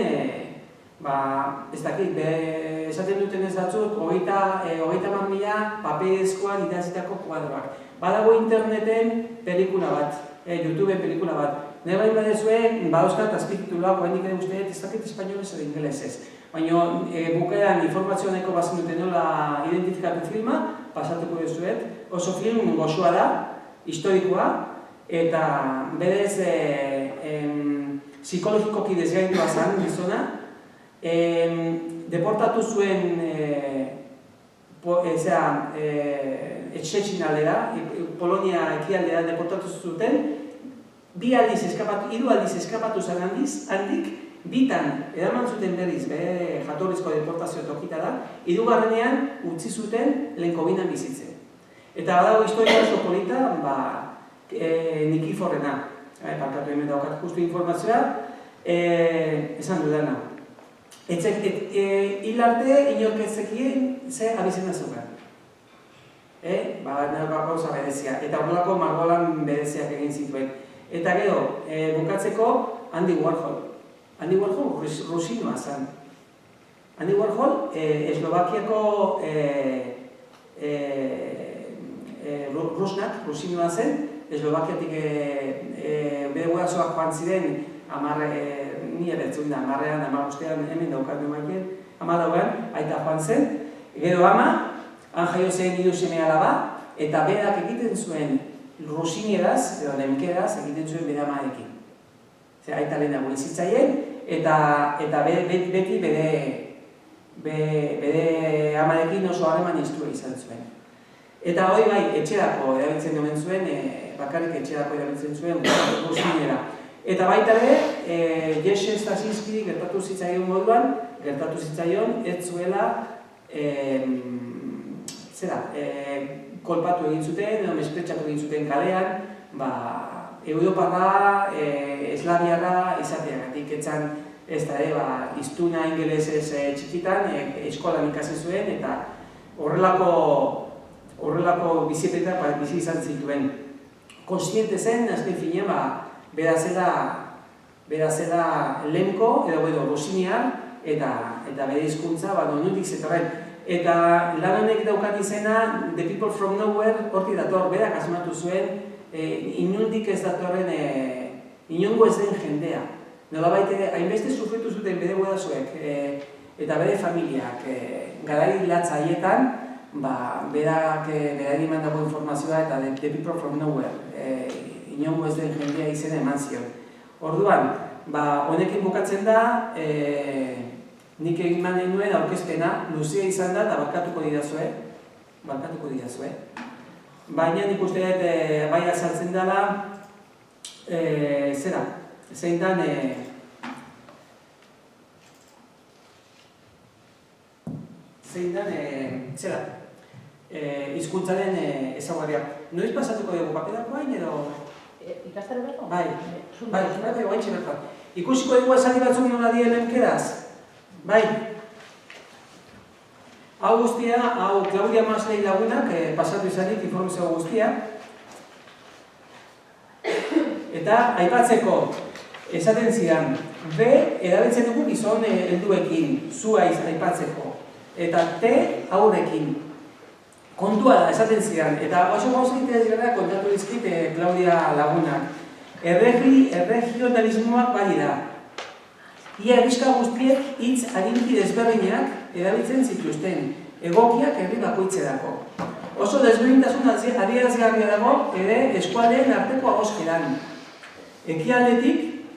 ez dakit, esaten duten ez batzuk, 30.000 paperezkoan idazitako kuadroak. Badago interneten pelikula bat, YouTubeen pelikula bat. Nire bain badezue, badauzkat azpitituluak, baina nik ere usteet, ez dakit espainolez edo ingelesez. Baina bukean informazioneko bazen duten nola identifikatu filma, pasatuko dezuet. Oso film gozoa da, historikoa, eta berez psikologikoki desgaindua zen gizona, deportatu zuen etxetxin aldera, Polonia ekialdera deportatu zuten, 2 aldiz eskapatu zen handik, bitan eraman zuten berriz bere jatorrizko deportazio tokitara, 3. utzi zuten lehenko binan bizitzen. Eta badago historia oso polita, Nikiforrena, parkatu hemen daukat justu informazioa, esan dudana. Hil arte inork ez zekien ze abizena zeukan. Gauza berezia, eta horrelako margolan bereziak egin zituen. Eta gero, bukatzeko Andy Warhol. Andy Warhol rusinoa zen. Andy Warhol Eslovakiako rusinoa zen, Eslovakiatik bere guazoak joan ziren, 10 hemen daukat nemaiten, 10 aita joan zen. Gero han jaio zen 3 seme alaba, eta berak egiten zuen rusinieraz, edo lemkeraz, egiten zuen bere amarekin. Zer, aita lehenago izitzaien, eta beti bere amarekin oso harreman iztua izan zuen. Eta hori bai, etxerako erabiltzen omen zuen, bakarrik etxerako erabiltzen zuen rusiniera. Eta baita ere, Jerzy Stasinski gertatu zitzaion moduan, gertatu zitzaion, ez zuela, kolpatu egin zuten, edo mespretxatu egin zuten kalean, Europarra, eslaviarra izateagatik, etzan ez da, iztuna ingelesez txikitan, eskolan ikasi zuen, eta horrelako bizietetan bizi izan zituen. Konstiente zen, azken finean, bera zela lemko, edo rusiniar, eta bere hizkuntza, nondik zetorren. Eta lan honek daukan izena, The People from Nowhere, hortik dator, berak asmatu zuen, inundik ez datorren, inongo ez den jendea. Nolabait, hainbeste sufritu zuten bere gurasoek eta bere familiak garai latza haietan, berak emandako informazioa eta The People from Nowhere, inongo ez den jendea izena eman zion. Orduan, honekin bukatzen da, nik egin manen nuen aurkezpena, luzea izan da eta barkatuko didazue. Baina nik uste dut bai azaltzen dela, zein dan, hizkuntzaren ezaugarriak. Noiz pasatuko dugu paperako hain edo? Ikastaro berko? Bai, oaintxe berko. Ikusiko dugu esaldi batzuk nola dien lemkeraz? Bai. Hau guztia, hau Claudia Maslei lagunak, pasatu izanik informazio guztia. Eta aipatzeko, esaten zidan, B erabiltzen dugu gizon helduekin, zua aipatzeko. Eta T aurrekin. Kontua da, esaten zidan. Eta oso gauza interesgarria kontatu dizkit Claudia lagunak. Erregionalismoak bai da. Ia herriska guztiek hitz aginki desberdinak erabiltzen zituzten, egokiak herri bakoitzerako. Oso desberdintasun adierazgarria dago ere eskualdeen arteko agoskeran. Ekialdetik,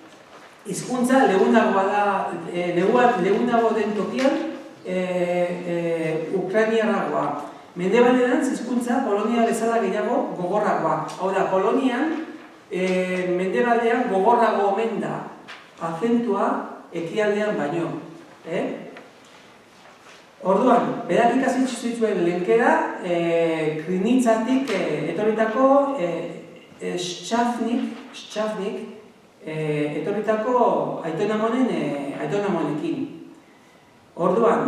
hizkuntza lehunagoa da, lehunago den tokian, ukrainiarragoa. Mendebalderantz hizkuntza Polonia bezala gehiago gogorragoa. Hau da, Polonian, mendebaldean gogorrago omen da, azentua ekialdean baino. Orduan, berak ikasi zituen lenkera, Krinitzatik etorritako Szczafnik etorritako aitonamonekin. Orduan,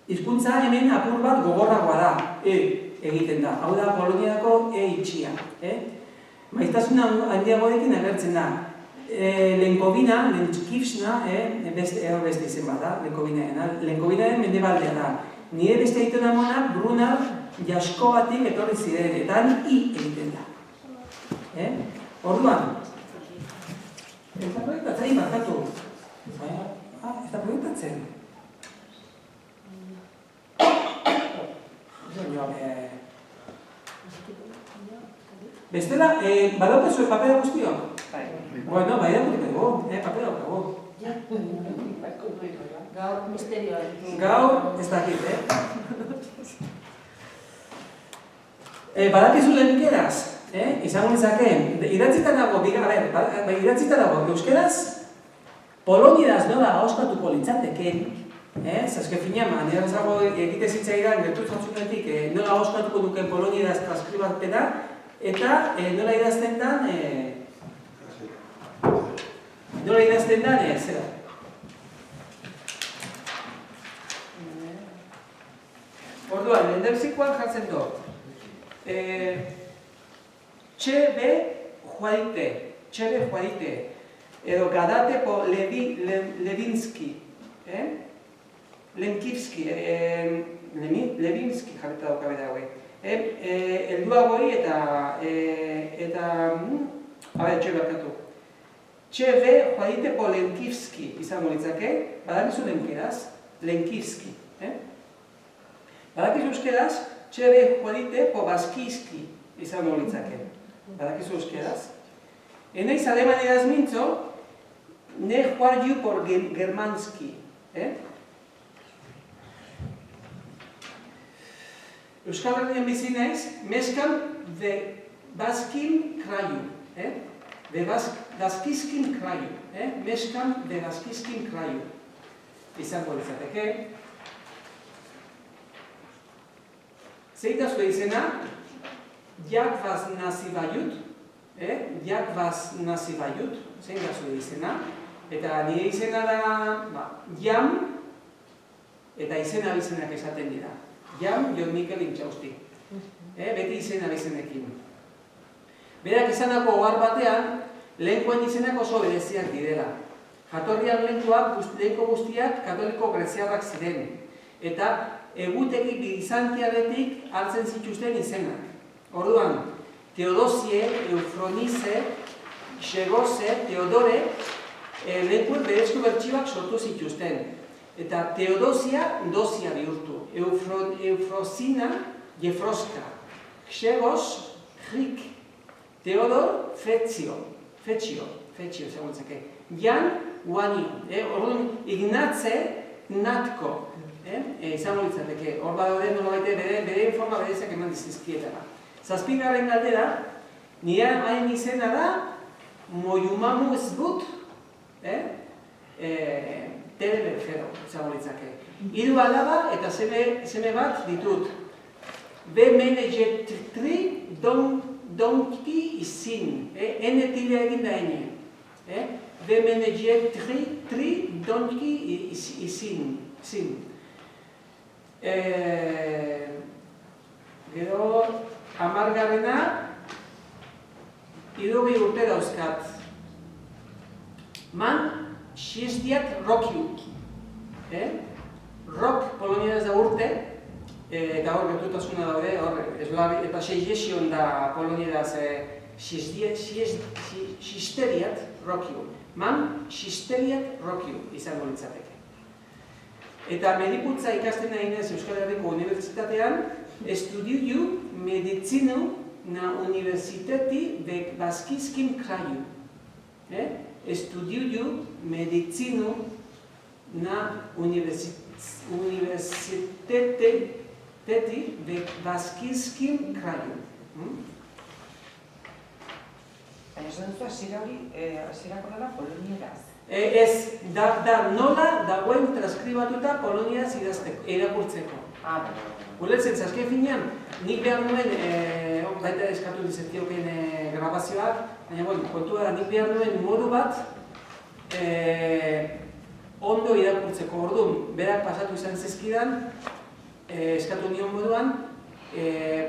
hizkuntza hemen apur bat gogorragoa da, egiten da. Hau da, Poloniako itxia. Maiztasuna handiagoekin agertzen da. Lenkovina, Lentkivsna, beste izen bat da, Lenkovinaren mendebaldea da. Nire beste aitonamonak Brunar Jaskobatik etorri ziren, eta han I egiten da. Orduan, ez da proiektatzen, markatu. Ez da proiektatzen. Bestela, badaukezue papera guztiok? Bueno, bai dago, papera dago. Gaur misterioa. Gaur, ez dakit, badakizu lehenkeraz, izango nizakeen, idatzita dago, idatzita dago, euskeraz, poloniedaz nola ahoskatuko litzateken, zazke finean, nire zago egite zitzaidan, gertu zatzunetik, nola ahoskatuko duken poloniedaz transkribatpena, eta nola idazten dan, zera. Orduan, lehendabizikoan jartzen du. Txebe Juarite, edo Gadate po Levinski, Lenkivski, Levinski jarreta dauka bera hauek. Elduagoi eta txebe barkatu. Txebe Juarite po Lenkivski izango litzake, badakizu lenkeraz, Lenkivski. Badakizu euskeraz, txere juarite po baskizki izango litzake. Badakizu euskeraz. Enaiz alemaneraz mintzo, ne juariu por germanski. Euskal Herrian bizi naiz, meskan de baskin kraju. De baskizkin kraju. Meskan de baskizkin kraju. Izango litzateke. Zeitazue izena, jakvaz nazi baiut, jakvaz nazi baiut, zein da zure izena, eta nire izena da, jam, eta izena bizenak esaten dira. Jam, Jon Mikel Intxausti. Beti izena bizenekin. Berak izanako ohar batean, lehenkoen izenak oso bereziak direla. Jatorrian lehenko guztiak katoliko greziarrak ziren, eta egutegi bizantiaretik hartzen zituzten izenak. Orduan, Teodosie, Eufronize, Xegose, Teodore, lehenkoen berezko bertsioak sortu zituzten. Eta Teodosia, dosia bihurtu. Eufrosina, Jefroska. Xegos, Jrik. Teodor, Fetxio, zaguntzake. Jan, Guanio. Orduan, Ignatze, Natko. Izango litzateke, hor badaude nolabait bere informa berezak eman dizizkietara. Zazpigarren galdera, nire hain izena da Moiumamu ezbut Tere Bergero, izango litzake. 3 alaba eta seme bat ditut. Be menegetri donki izin. Ene tila egin da ene. Be menegetri donki izin. Gero, 10garrena, 60 urte dauzkat. Man, siestiat rokiuk. Rok poloniaraz da urte, eta hor gertutasuna daude, eta seijesion da poloniaraz sisteriat rokiuk. Man, sisteriat rokiuk izango litzateke. Eta medikuntza ikasten nahi nez Euskal Herriko Unibertsitatean, estudiu medizinu na Universiteti de Baskizkin kraju. Estudiu medizinu na Universiteti de Baskizkin kraju. Baina esan duzu hasierako dela polonieraz. Ez, da nola dagoen transkribatuta poloniaz irakurtzeko. Ulertzen, azken finean, nik behar nuen, baita eskatu dizentioken grabazioak, baina kontua da, nik behar nuen modu bat ondo irakurtzeko. Orduan, berak pasatu izan zizkidan, eskatu nion moduan,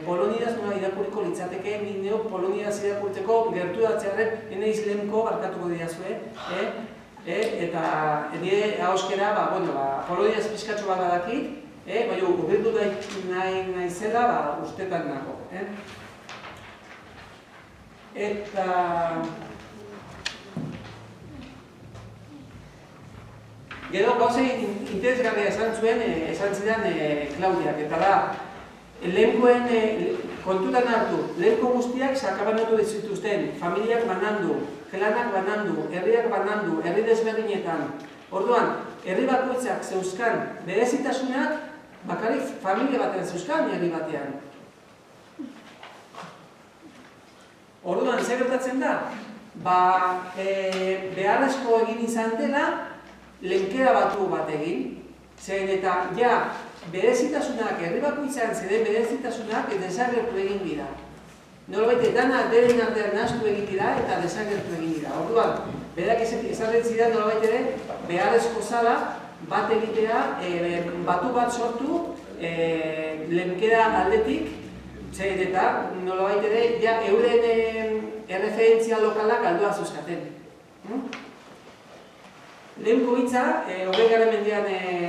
poloniaz nola irakurriko litzateke, nik neo poloniaz irakurtzeko gerturatzearen eneiz lehenko barkatuko diazue, eta nire hauskera, poloniaz pizkatxo bat badakit, baina urbildu nahi zela, ustetan nago. Eta... Gero gauze interesgarria esan zidan Klaudiak, eta da, lehenkoen kontutan hartu, lehenko guztiak sakabanatu zituzten, familiak banandu, gelanak banandu, herriak banandu, herri desberdinetan. Orduan, herri bakoitzak zeuzkan berezitasunak, bakarrik familia batean zeuzkan herri batean. Orduan, zer gertatzen da? Beharrezko egin izan dela, lenkera batu bat egin, zen eta berezitasunak, herri bakoitzan zeden berezitasunak desagertu egin dira. Nolabait, dana beren artean nahastu egin dira eta desagertu egin dira. Orduan, berak ezarren zidan nolabait ere, beharrezko zala bat egitea, batu bat sortu, lenkera aldetik, zen eta nolabait ere, euren erreferentzia lokalak aldua zuzkaten. Lehenko hitza, 20. mendean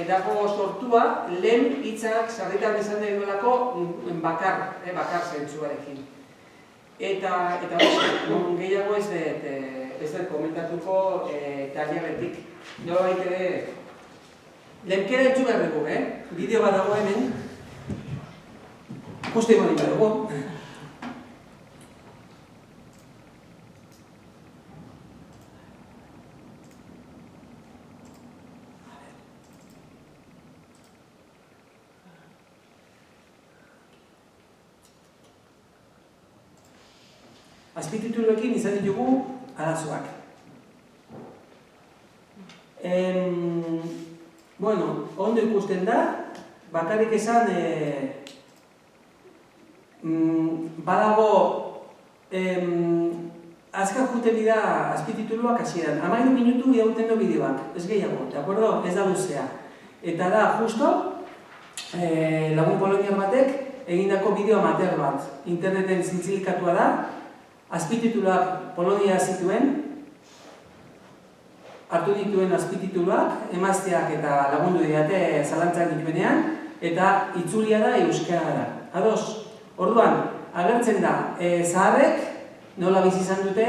dago sortua, lehen hitzak sarritan izan nahi duelako bakar zentzuarekin. Eta gehiago ez dut komentatuko tailerretik. Nolabait ere, lehenkera entzun behar dugu, bideo bat dago hemen. Justo eman inda dugu. Azpitituluekin izan ditugu arazoak. Bueno, ondo ikusten da, bakarrik esan badago azkar juten dira azpitituluak hasieran. 13 minutu irauten du bideoak, ez gehiago, de acuerdo? Ez da luzea. Eta da, justo, lagun poloniar batek egindako bideo amateur bat. Interneten zintzilikatuta da, azpitituluak Polonia zituen, hartu dituen azpitituluak, emazteak eta lagundu didate zalantzak dituenean, eta itzulia da euskara. Ados, orduan, agertzen da, zaharrek nola bizi izan dute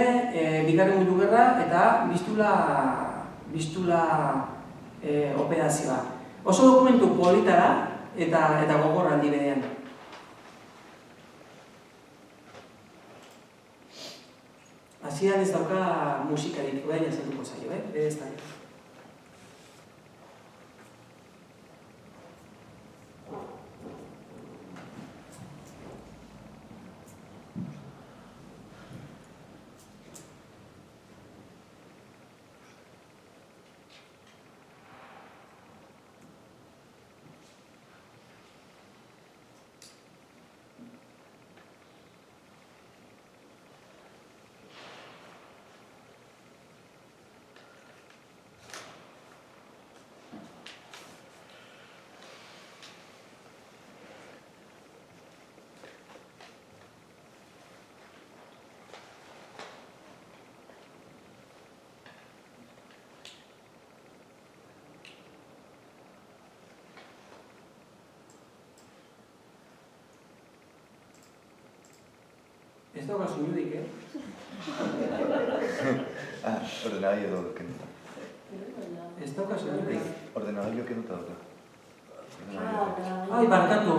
Bigarren Mundu Gerra eta bistula operazioa. Oso dokumentu polita da eta gogorra aldi berean. Hasieran ez dauka musikarik, baina esantuko zaio, ez da. Ez dauka zuiudik, Ordenagailu edo kenduta. Ez dauka zuiudik. Ordenagailu kenduta dauka. Ai, barkatu.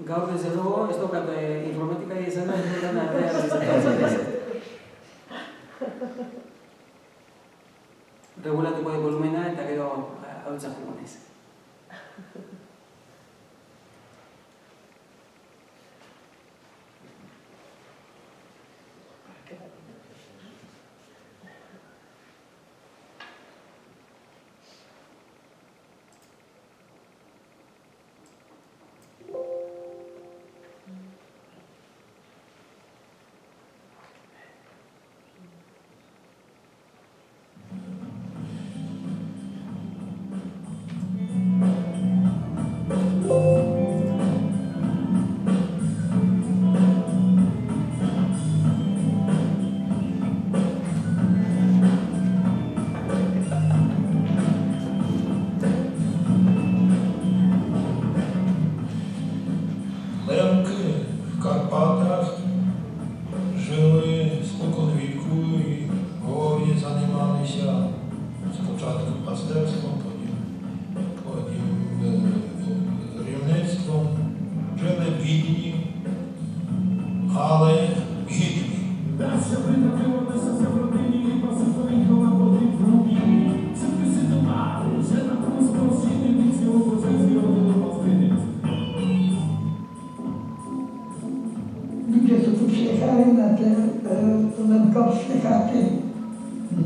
Gaur ez edo, ez daukat informatikari izan da, ez dut artean izatzen. Regulatuko de volumena eta gero hau txafu gonez.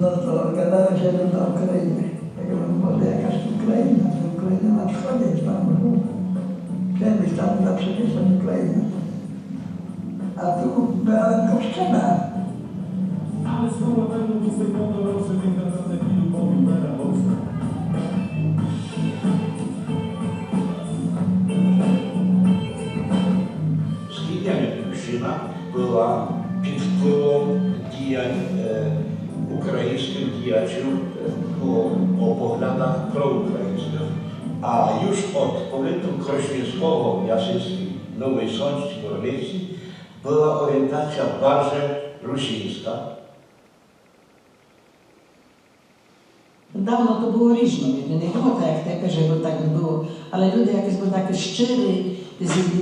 No to gadałem się na Ukrainie. Jak może jakaś Ukraina, to Ukraina na wschodzie, tam kiedyś tam na przemysłem Ukrainy. A tu była Koszczyna. Ale skoro będą tu sekundę roczy, więc na te chwili powiem Bera Boska. Східня Батьківщина була під впливом діянь українських діячів по поглядах проукраїнських. А już od powiatu krośnieńskiego w Jasieńskiej Nowej Sącz w Korwieci była orientacja bardziej rusińska. Dawno to było różno, nie było tak jak teraz, żeby tak nie było, ale ludzie jakieś byli takie szczery,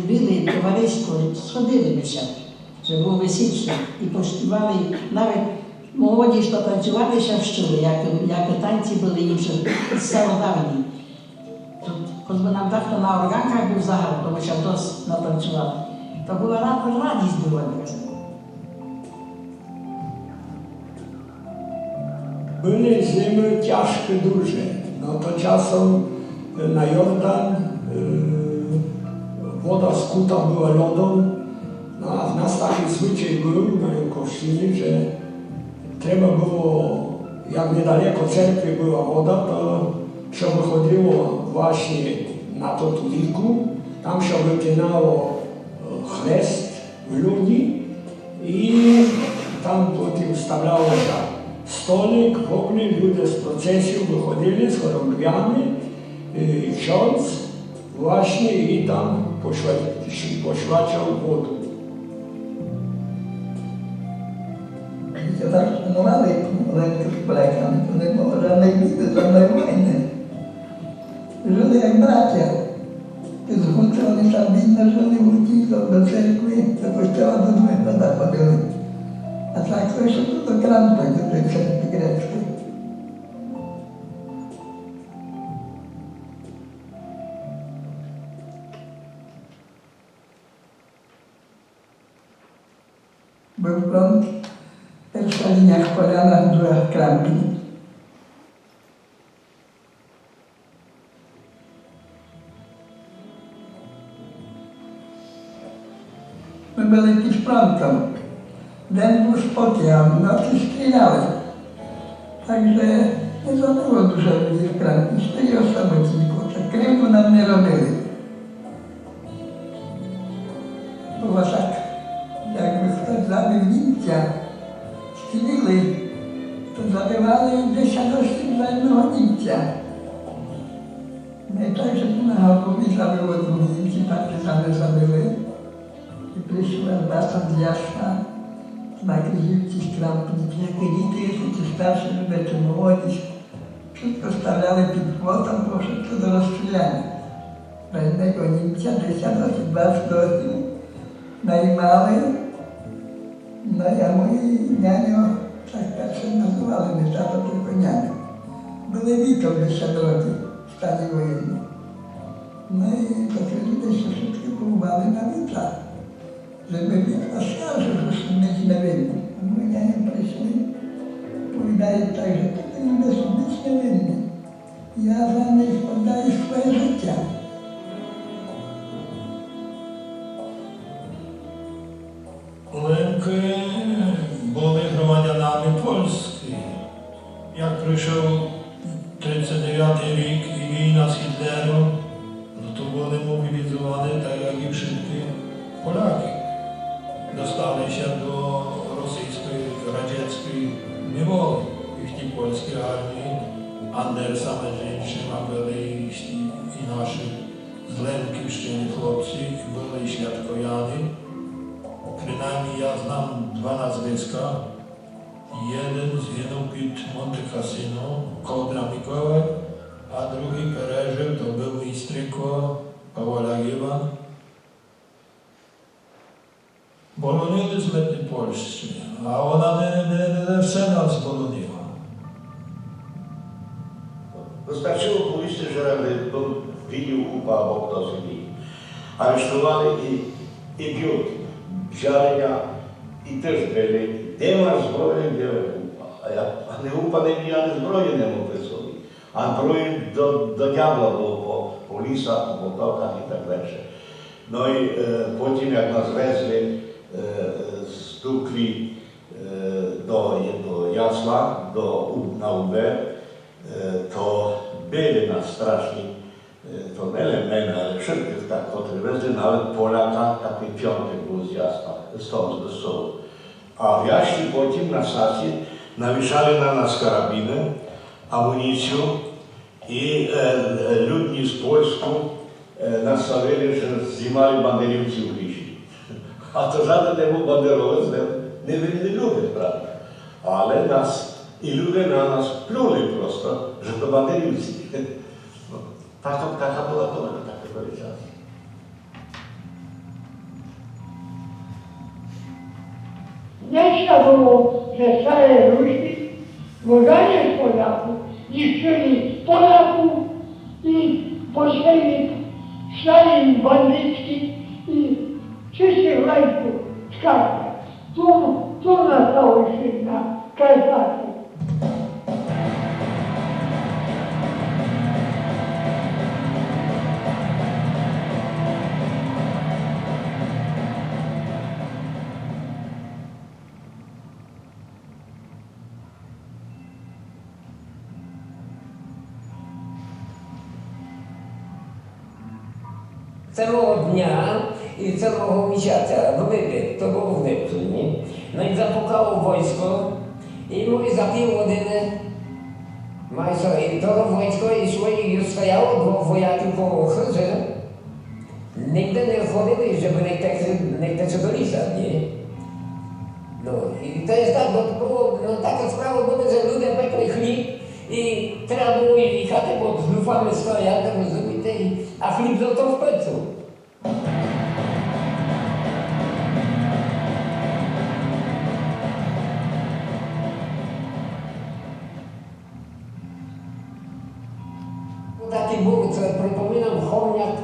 byli towarzystwo, schodzili się, że było weselsze i pośpiewali, nawet młodzież to tańczowali się w szkole, jakie tańce byli jeszcze starodawni. Choćby nam tak to na organkach był zachód, to my się dość natańczowali. To była radość była. Były zimy ciężkie, duże. No to czasem na Jordan woda skuta była lodą. No a w nas taki zwyczaj był na Jankoszczynie, że trzeba było, jak niedaleko cerkwi była woda, to się wychodziło właśnie na to tuliku. Tam się wypinało chrzest ludzi i tam potem wstawiało się stolik, w ogóle ludzie z procesją wychodzili z chorągwiami, ksiądz właśnie i tam poświęcał wodę. I tak planowali rękę z Polakami, to nie było żadnej bitwy, żadnej wojny. Żyli jak bracia. Z chłopcy oni tam widno żyli, wrócili do cerkwi, do kościoła, do dwóch latach chodzili. A tak to jeszcze do Krantu, do tej cerkwi greckiej. Był prąd, pierwsza linia w Polianach, druga w Krampie. My byli pod prądem. Den był spokój, a w nocy strzelały. Także nie za było dużo ludzi w Krampie, 4 osoby tylko, tak kręgu nam nie robili. Było tak. Jakby ktoś zabił Niemca, strzelili, to zabywali 10 osób za jednego Niemca. No i tak, że tu na Chałupowie zabyło 2 Niemcy, partyzany zabyły. I przyszła basa z Jasna, na Kryżywci z Krampni, jak elity jeszcze ci starsi ludzie, czy młodzi. Wszystko stawiali pod płotą, bo wszystko do rozstrzelania. Na jednego Niemca 10 osób was gościł, najmały. No ja mój nianio, tak pierwszy nazywali mnie, tato tylko nianio. Były witą jeszcze drogi w stanie wojennym. No i to ludzie się wszystkie połowali na witach, żeby bitwa starszy, żeby mieć na winni. Mój nianio przyszli, powiedzieli tak, że tutaj ludzie są być niewinni. Ja za nich oddaję swoje życie. Olenki byli громадянами Polski. Jak przyszedł 39 rok i wojna z Hitlerem, no to byli mobilizowani tak jak i wszystkie Polaki. Dostali się do rosyjskiej, radzieckiej niewoli, ich polskiej armii. Anders same żeńczyny byli i nasi zlęki szczeni chłopcy byli świadkami. Przynajmniej ja znam 2 nazwiska. Jeden zginął pod Monte Cassino, Kołdra Mikołaj, a drugi przeżył, to był Istryko Pawola Giwan. Bolonili zletni polscy, a ona nie все nas boloniła. Wystarczyło pójść, że widział UPA obok to ziemi. Aresztowali i Piotr. Wzięli i też byli, gdzie masz zbroję, gdzie UPA. A nie UPA nie mieli zbroję, nie mogli sobie. A zbroję do diabła było po lisach, po potokach i tak dalej. No i potem jak nas wezli, stukli do Jasła, na UB, to byli nas straszni. To nie mnie, ale wszystkich tak potrzebowali, nawet Polaka, taki piątek był z Jasna, stąd do Sołu. A w Jaśni potem na stacji nawieszali na nas karabiny, amunicję i ludzi z Polsku nastawili, że zimali banderowcy w Liści. A to żaden nie był banderowiec, nie byli ludzie, prawda? Ale nas i ludzie na nas pluli prosto, że to banderyjski. No, taka była droga, taka powiedziała. Nieźle było, że całe Rusi, władanie Polaków, niszczyli Polaków i pośrednik Stalin bandycki i czystych lajków z kartą. Tu nastało się na Karpaty. Całego dnia i całego miesiąca w wybieg, to było w deszczu, nie? No i zapukało wojsko i mówi zapił odynę majstra i to wojsko i szło i już stojało dwóch wojaków po uchu, że nigdy nie chodzili, żeby nie chce do lisa, nie? No i to jest tak, bo to było, no taka sprawa była, że ludzie pekli chleb i trzeba było i chatę pod lufami stoją, rozumiecie, a chleb został w piecu. Taki był, co przypominam, Horniak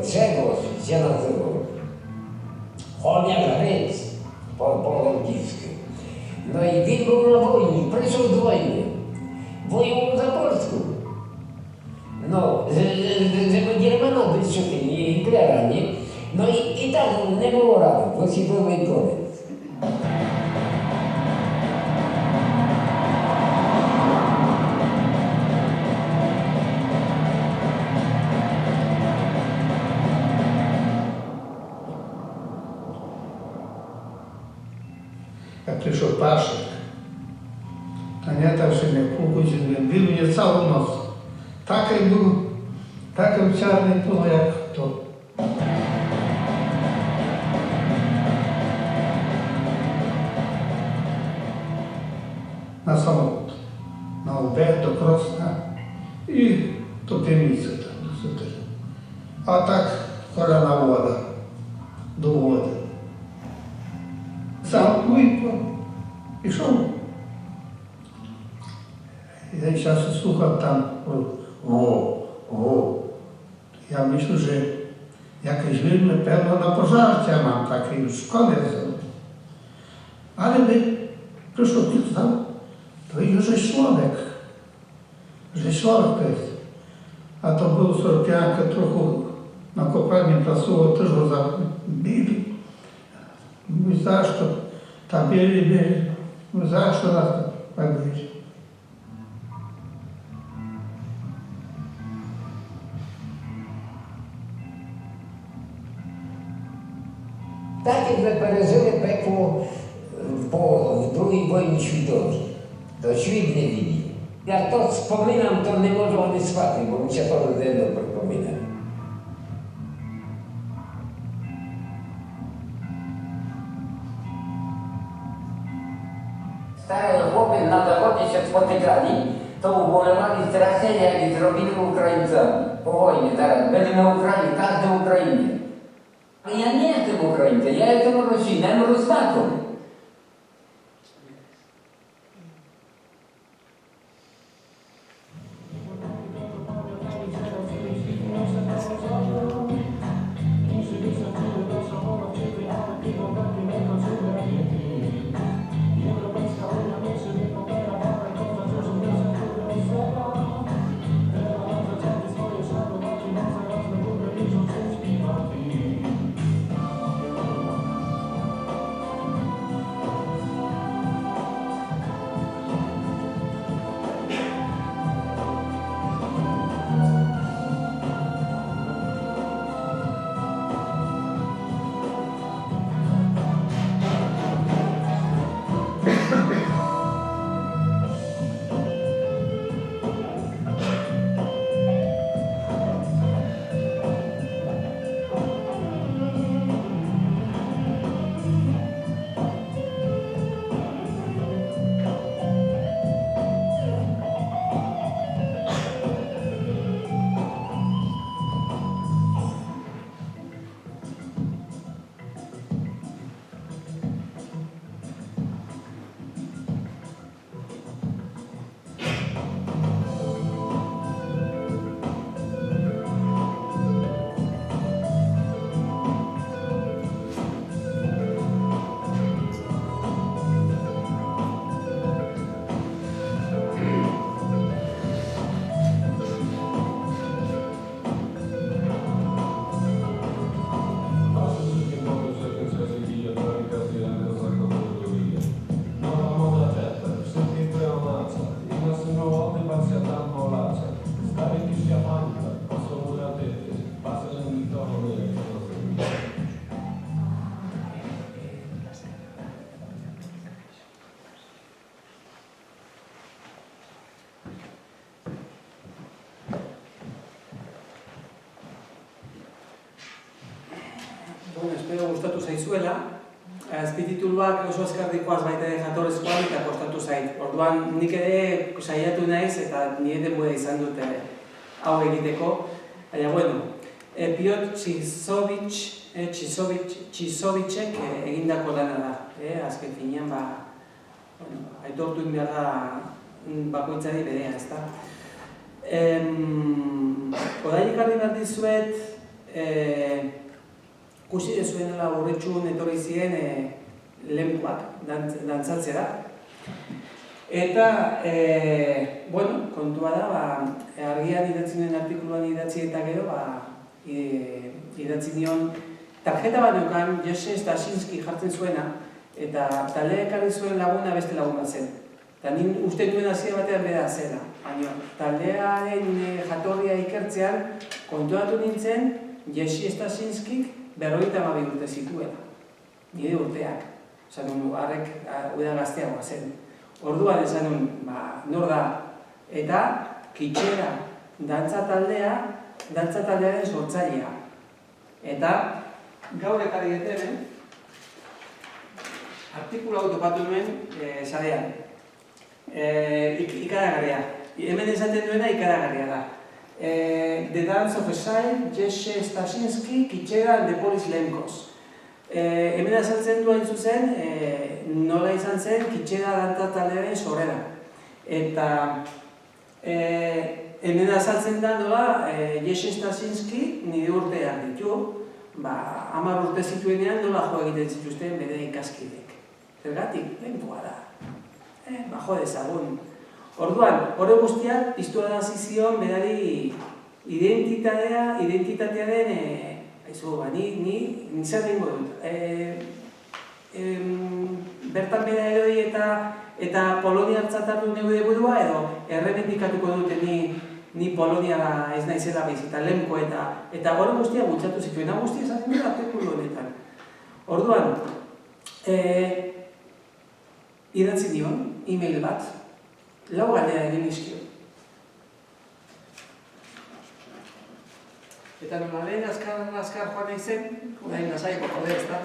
Grzegorz się nazywał. Horniak Rydz po angielsku. No i on był na wojnie, przyszedł z wojny. Wojował za Polską. No, żeby Germana wyszczepili i Hitlera, nie? No i tak nie było rady, bo się był i koniec. Jak przyszedł Paszek, to nie tak, że mnie pół godziny, bił mnie całą noc. Taki był czarny to jak to. Na samochód, na UB do Krosna i do piwnicy tam, do Sutery. A tak kolana woda, do wody. Sam i szło. Ja сейчас słucham tam, ja myślę, że jakieś filmy pełno na pożarcie mam, takie już koniec. Ale by przyszło tam, to już Rzeszławek to jest. A to był Sorpianka, trochę na kopalni pracował, też go zabili. Mówi, zašto tam byli, zašto nas tak byli. Tak jakby przeżyły pekło po II wojnie światowej. To świt nie widzi. Jak to wspominam, to nie może oni spać, bo mi się to jedno przypomina. Stare chłopy na zachodzie się spotykali, to ubolewali strasznie, jak zrobili Ukraińcami po wojnie. Teraz byli na Ukrainie, każdy Ukrainie. Ale ja nie jestem Ukraińcem, ja jestem Rusinem, Rusakiem. gustatu zaizuela, azpitituluak oso azkardikoaz baita jatorrezkoan eta kostatu zait. Orduan nik ere saiatu naiz eta nire denbora izan dute hau egiteko. Baina, bueno, Piotr Txisovicek egindako lana da. Azken finean, aitortu behar da bakoitzari berea, ezta? Orain ikarri behar dizuet, ikusi dezuenela urretxun etorri ziren lehenkoak dantzatzera. Eta, bueno, kontua da, argian idatzi nuen artikuluan idatzi eta gero, idatzi nion tarjeta bat neukan Jesse Stasinski jartzen zuena, eta talde ekarri zuen laguna beste lagun bat zen. Eta nin uste duen hasiera batean bera zela. Baina, taldearen jatorria ikertzean, kontuatu nintzen, Jesse Stasinskik 52 urte zituela. Nire urteak. Osa, harrek uda gazteagoa zen. Orduan esan nuen, nor da? Eta, Kitxera, dantza taldearen sortzailea. Eta, gaur ekarri getenen, artikulu hau topatu nuen sarean. Ikaragarria. Hemen esaten duena ikaragarria da. The Dance of a Child, Jesse Stasinski, Kitxera and the Police Lemkos. Hemen azaltzen duen zuzen, nola izan zen Kitxera dantza taldearen sorrera. Eta hemen azaltzen da nola Jesse Stasinski nire urteak ditu, 10 urte zituenean nola jo egiten zituzten bere ikaskidek. Zergatik, lehenkoa da. Jo dezagun. Orduan, hori guztiak piztu zizion berari identitatearen ni zer dingo dut. Bertan bera eroi eta Polonia hartzatatu neure burua edo errebendikatuko dute ni Polonia ez naizela bizita lehenko eta hori guztiak bultzatu zituen. Hau guztia esaten dira artikulu honetan. Orduan, idatzi dion, e-mail bat, 4 galdera egin dizkio. Eta nola lehen azkar joan nahi zen, orain nasaiko jode, ez da?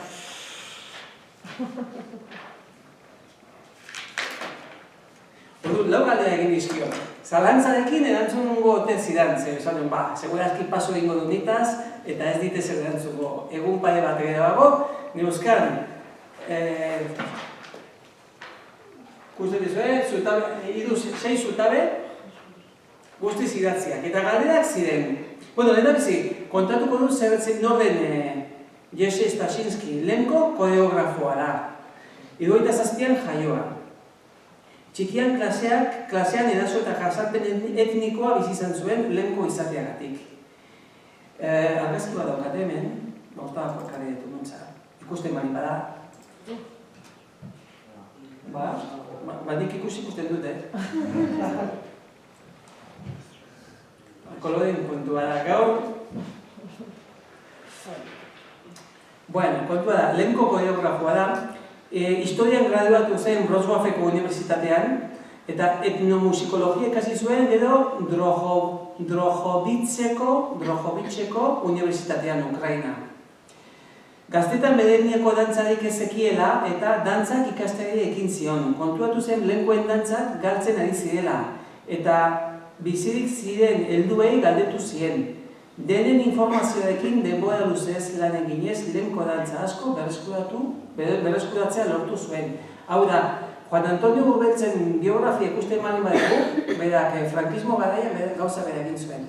Ordu, 4 galdera egin dizkio. Zalantzarekin erantzungo ote zidan, esan duen, segurazki paso egingo dut nitaz, eta ez ditez erantzungo. Egun pare bat egerago, neuzkan, ikusten dizu, 6 zutabe, guztiz idatziak. Eta galderak ziren. Bueno, lehenabizi, kontatuko du zer norden Jesse Stasinski, lehenko koreografoa da. 27an jaioa. Txikian klasean eraso eta jazarpen etnikoa bizi izan zuen lehenko izateagatik. Argazki bat daukat hemen, bautabako ekarri ditu nuntza. Ikusten bali bada. Nik ikusten dut, Koloren kontua da gaur. Bueno, kontua da, lehenko koreografoa da. Historian graduatu zen Wrocławeko Unibertsitatean eta etnomusikologia ikasi zuen gero Drohobitxeko Unibertsitatean, Ukraina. Gaztetan bedeniako dantzarik ezekiela eta dantzak ikastari ekin zion. Kontuatu zen lehenkoen dantzak galtzen ari zirela eta bizirik ziren helduei galdetu ziren. Denen informazioarekin denbora luzez lan eginez lehenko dantza asko berreskuratzea lortu zuen. Hau da, Juan Antonio Gurbeltzen biografia ikusten mali badegu, berak frankismo garaian gauza bera egin zuen.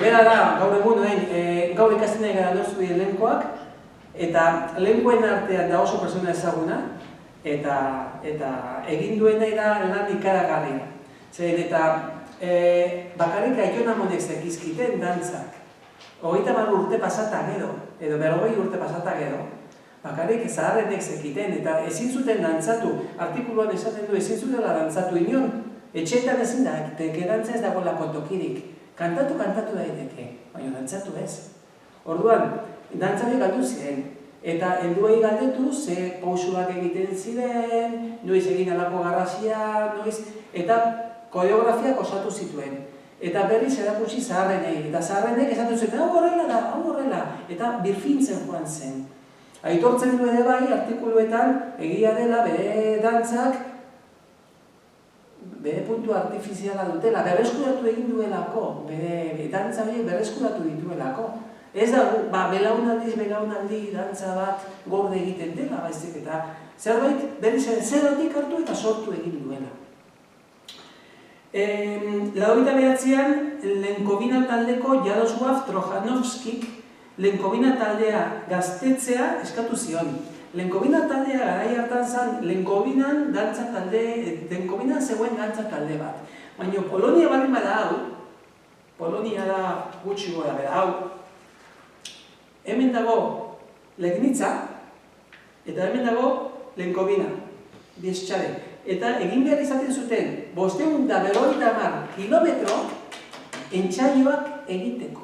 Bera da, gaur egun, gaur ikasten nahi gara norzu dien lehenkoak, eta lehenkoen artean da oso persona ezaguna, eta egin duena da lan ikaragarria. Zer, eta bakarrik Aiton Amonek zekizkiten dantzak. 30 urte pasata gero, edo 40 urte pasata gero, bakarrik zaharrenek zekiten, eta ezin zuten dantzatu, artikuluan esaten du, ezin zutela dantzatu inon, etxeetan ezin da, dantza ez dagoelako tokirik. Kantatu daiteke, baina dantzatu ez. Orduan, dantzari galdu ziren, eta helduei galdetu, ze pausuak egiten ziren, noiz egin alako garrasia, eta koreografiak osatu zituen. Eta berriz erakusi zaharrenei, eta zaharrenek esaten zuten, hau horrela da, eta birfintzen joan zen. Aitortzen du ere bai, artikuluetan, egia dela bere dantzak bere puntu artifiziala dutela, berreskuratu egin duelako, bere dantza horiek berreskuratu dituelako. Ez da, belaunaldi dantza bat gorde egiten dela, baizik eta zerbait bere zerotik hartu eta sortu egin duela. 89an, Lenkovina taldeko Jaroslav Trojanovskik Lenkovina taldea gaztetzea eskatu zion. Lenkovina taldea garai hartan zen, Lenkovinan zegoen dantza talde bat. Baina Polonia baldin bada hau, Polonia da gutxi gora bera hau, hemen dago Legnica eta hemen dago Lenkovina, Bieszczady. Eta egin behar izaten zuten 550 kilometro entsaioak egiteko.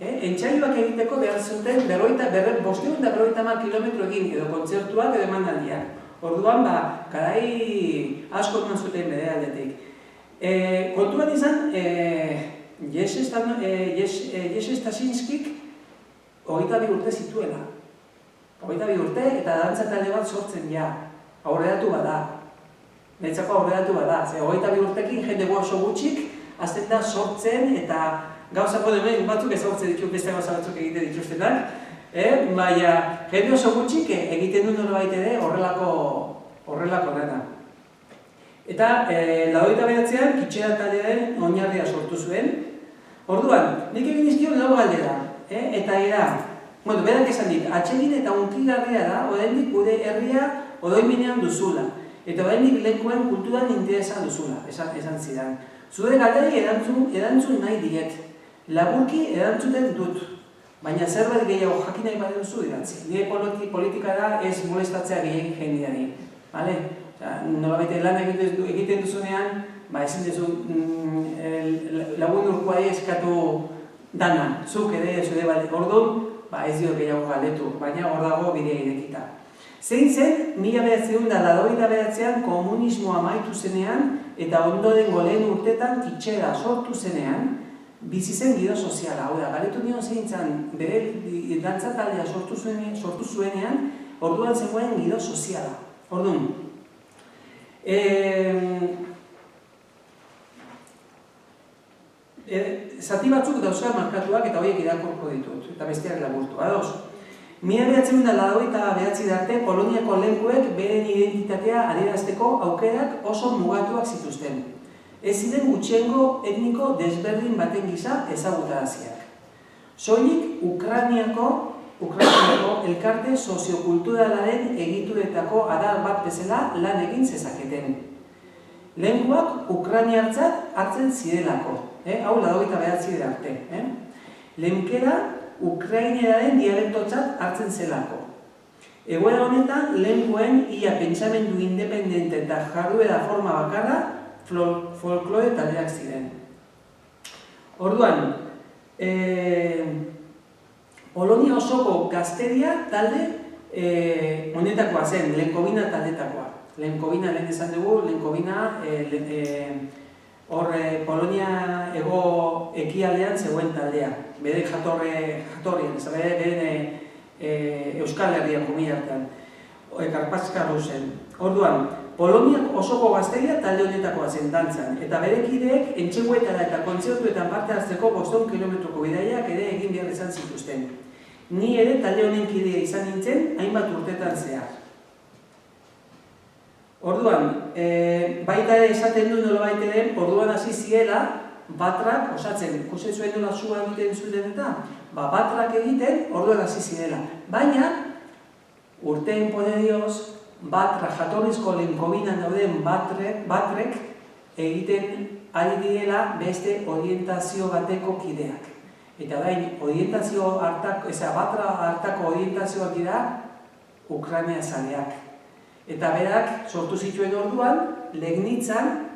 Entsaioak egiteko behar zuten 550 kilometro egin edo kontzertuak edo emanaldiak. Orduan, garai asko eman zuten bere aldetik. Kontuan izan, Jerzy Stasinskik 22 urte zituela. 22 urte eta dantza talde bat sortzen ja. Aurreratu bada. Netzako aurreratu bada. 22 urtekin jende oso gutxik azten da sortzen eta gauzako demen batzuk ezagutze ditu beste gauza batzuk egiten dituztenak. Baina jende oso gutxik egiten du norbait ere horrelako dena. Eta 89an Kitxera taldearen oinarria sortu zuen. Orduan, nik egin izkion 4 galdera. Eta berak esan dit, atsegin eta unkigarria da, oraindik gure herria oroiminean duzula. Eta oraindik lekuen kulturan interesa duzula, esan zidan. Zure galderei erantzun nahi diet. Laburki erantzuten dut. Baina zerbait gehiago jakin nahi bade duzu idatzi. Nire politikara ez molestatzea gehiagik jendeari. Nolabait lan egiten duzunean, ezin duzu lagun urkoari eskatu dana. Zuk ere, zure balde gordun, ez dio gehiago galdetu, baina hor dago bidea irekita. Zein zen, 1989an komunismoa amaitu zenean eta ondorengo lehen urtetan Kitxera sortu zenean, bizi zen gido soziala. Hau da, galetu nion zein zen, bere dantza taldea sortu zuenean, orduan zegoen gido soziala. Orduan, zati batzuk dauzka markatuak eta horiek irakurko ditut, eta besteak laburtu. Ados, 1989 arte Poloniako lenguek beren identitatea adierazteko aukerak oso mugatuak zituzten. Ez ziren gutxiengo etniko desberdin baten gisa ezagutaraziak. Soilik Ukrainiako elkarte soziokulturalaren egituretako adar bat bezala lan egin zezaketen. Lenguak ukrainiartzat hartzen zirelako. Hau 89 arte. Lenkera ukraineraren dialektotzat hartzen zelako. Egoera honetan, lenguen ia pentsamendu independente eta jarduera forma bakarra folklore taldeak ziren. Orduan, Polonia osoko gazteria talde honetakoa zen, Lenkovina taldetakoa. Lenkovina lehen esan dugu, Lenkovina Polonia ego ekialdean zegoen taldea. Bere jatorrien, bere Euskal Herrian komilartean, Karpatska zen. Orduan, Polonia osoko gazteria talde honetakoa zen dantzan, eta bere kideek entxeguetara eta kontzertuetan parte hartzeko 500 kilometroko bidaiak ere egin behar izan zituzten. Ni ere talde honen kidea izan nintzen, hainbat urtetan zehar. Orduan, baita ere esaten du nolabait ere, orduan hasi ziela, batrak osatzen, ikusten zuen nola sua egiten zuten eta, batrak egiten, orduan hasi zirela. Baina, urteen poderioz, batra jatorrizko Lenkovinan dauden batrek egiten ari direla beste orientazio bateko kideak. Eta bain, batra hartako orientazioak dira Ukraina zaleak. Eta berak sortu zituen orduan, Legnitzan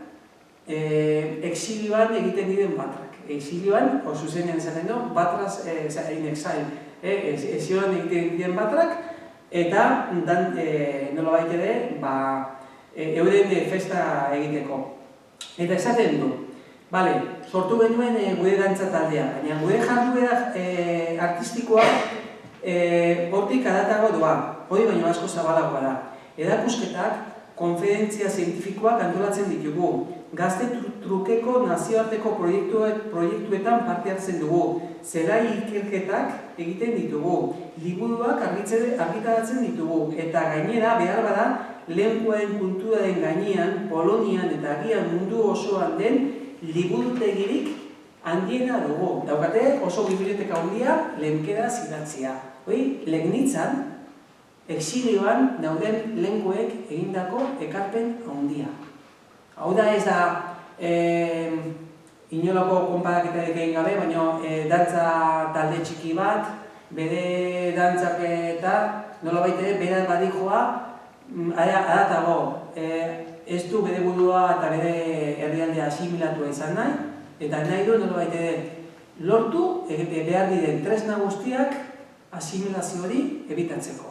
exilioan egiten diren batrak. Exilioan, zuzenean esaten du, batras in exile. Exilioan egiten diren batrak, eta nolabait ere, euren festa egiteko. Eta esaten du, sortu genuen gure dantza taldea, baina gure jarduera artistikoa hortik adatago doa, hori baino asko zabalagoa da. Erakusketak, konferentzia zientifikoak antolatzen ditugu, gazte trukeko nazioarteko proiektuetan parte hartzen dugu, zelai ikerketak egiten ditugu, liburuak argitaratzen ditugu, eta gainera behar bada lenguaren kulturaren gainean, Polonian eta agian mundu osoan den liburutegirik handiena dugu. Daukate oso biblioteka handia lenkeraz idatzia. Legnitzan, exilioan dauden lenguek egindako ekarpen handia. Hau da ez da inolako konparaketarik egin gabe, baina dantza talde txiki bat, bere dantzak eta nolabait ere bere badijoa adatago. Ez du bere burua eta bere herrialdea asimilatua izan nahi, eta nahi du nolabait ere lortu behar diren tresna guztiak asimilazio hori ebitatzeko.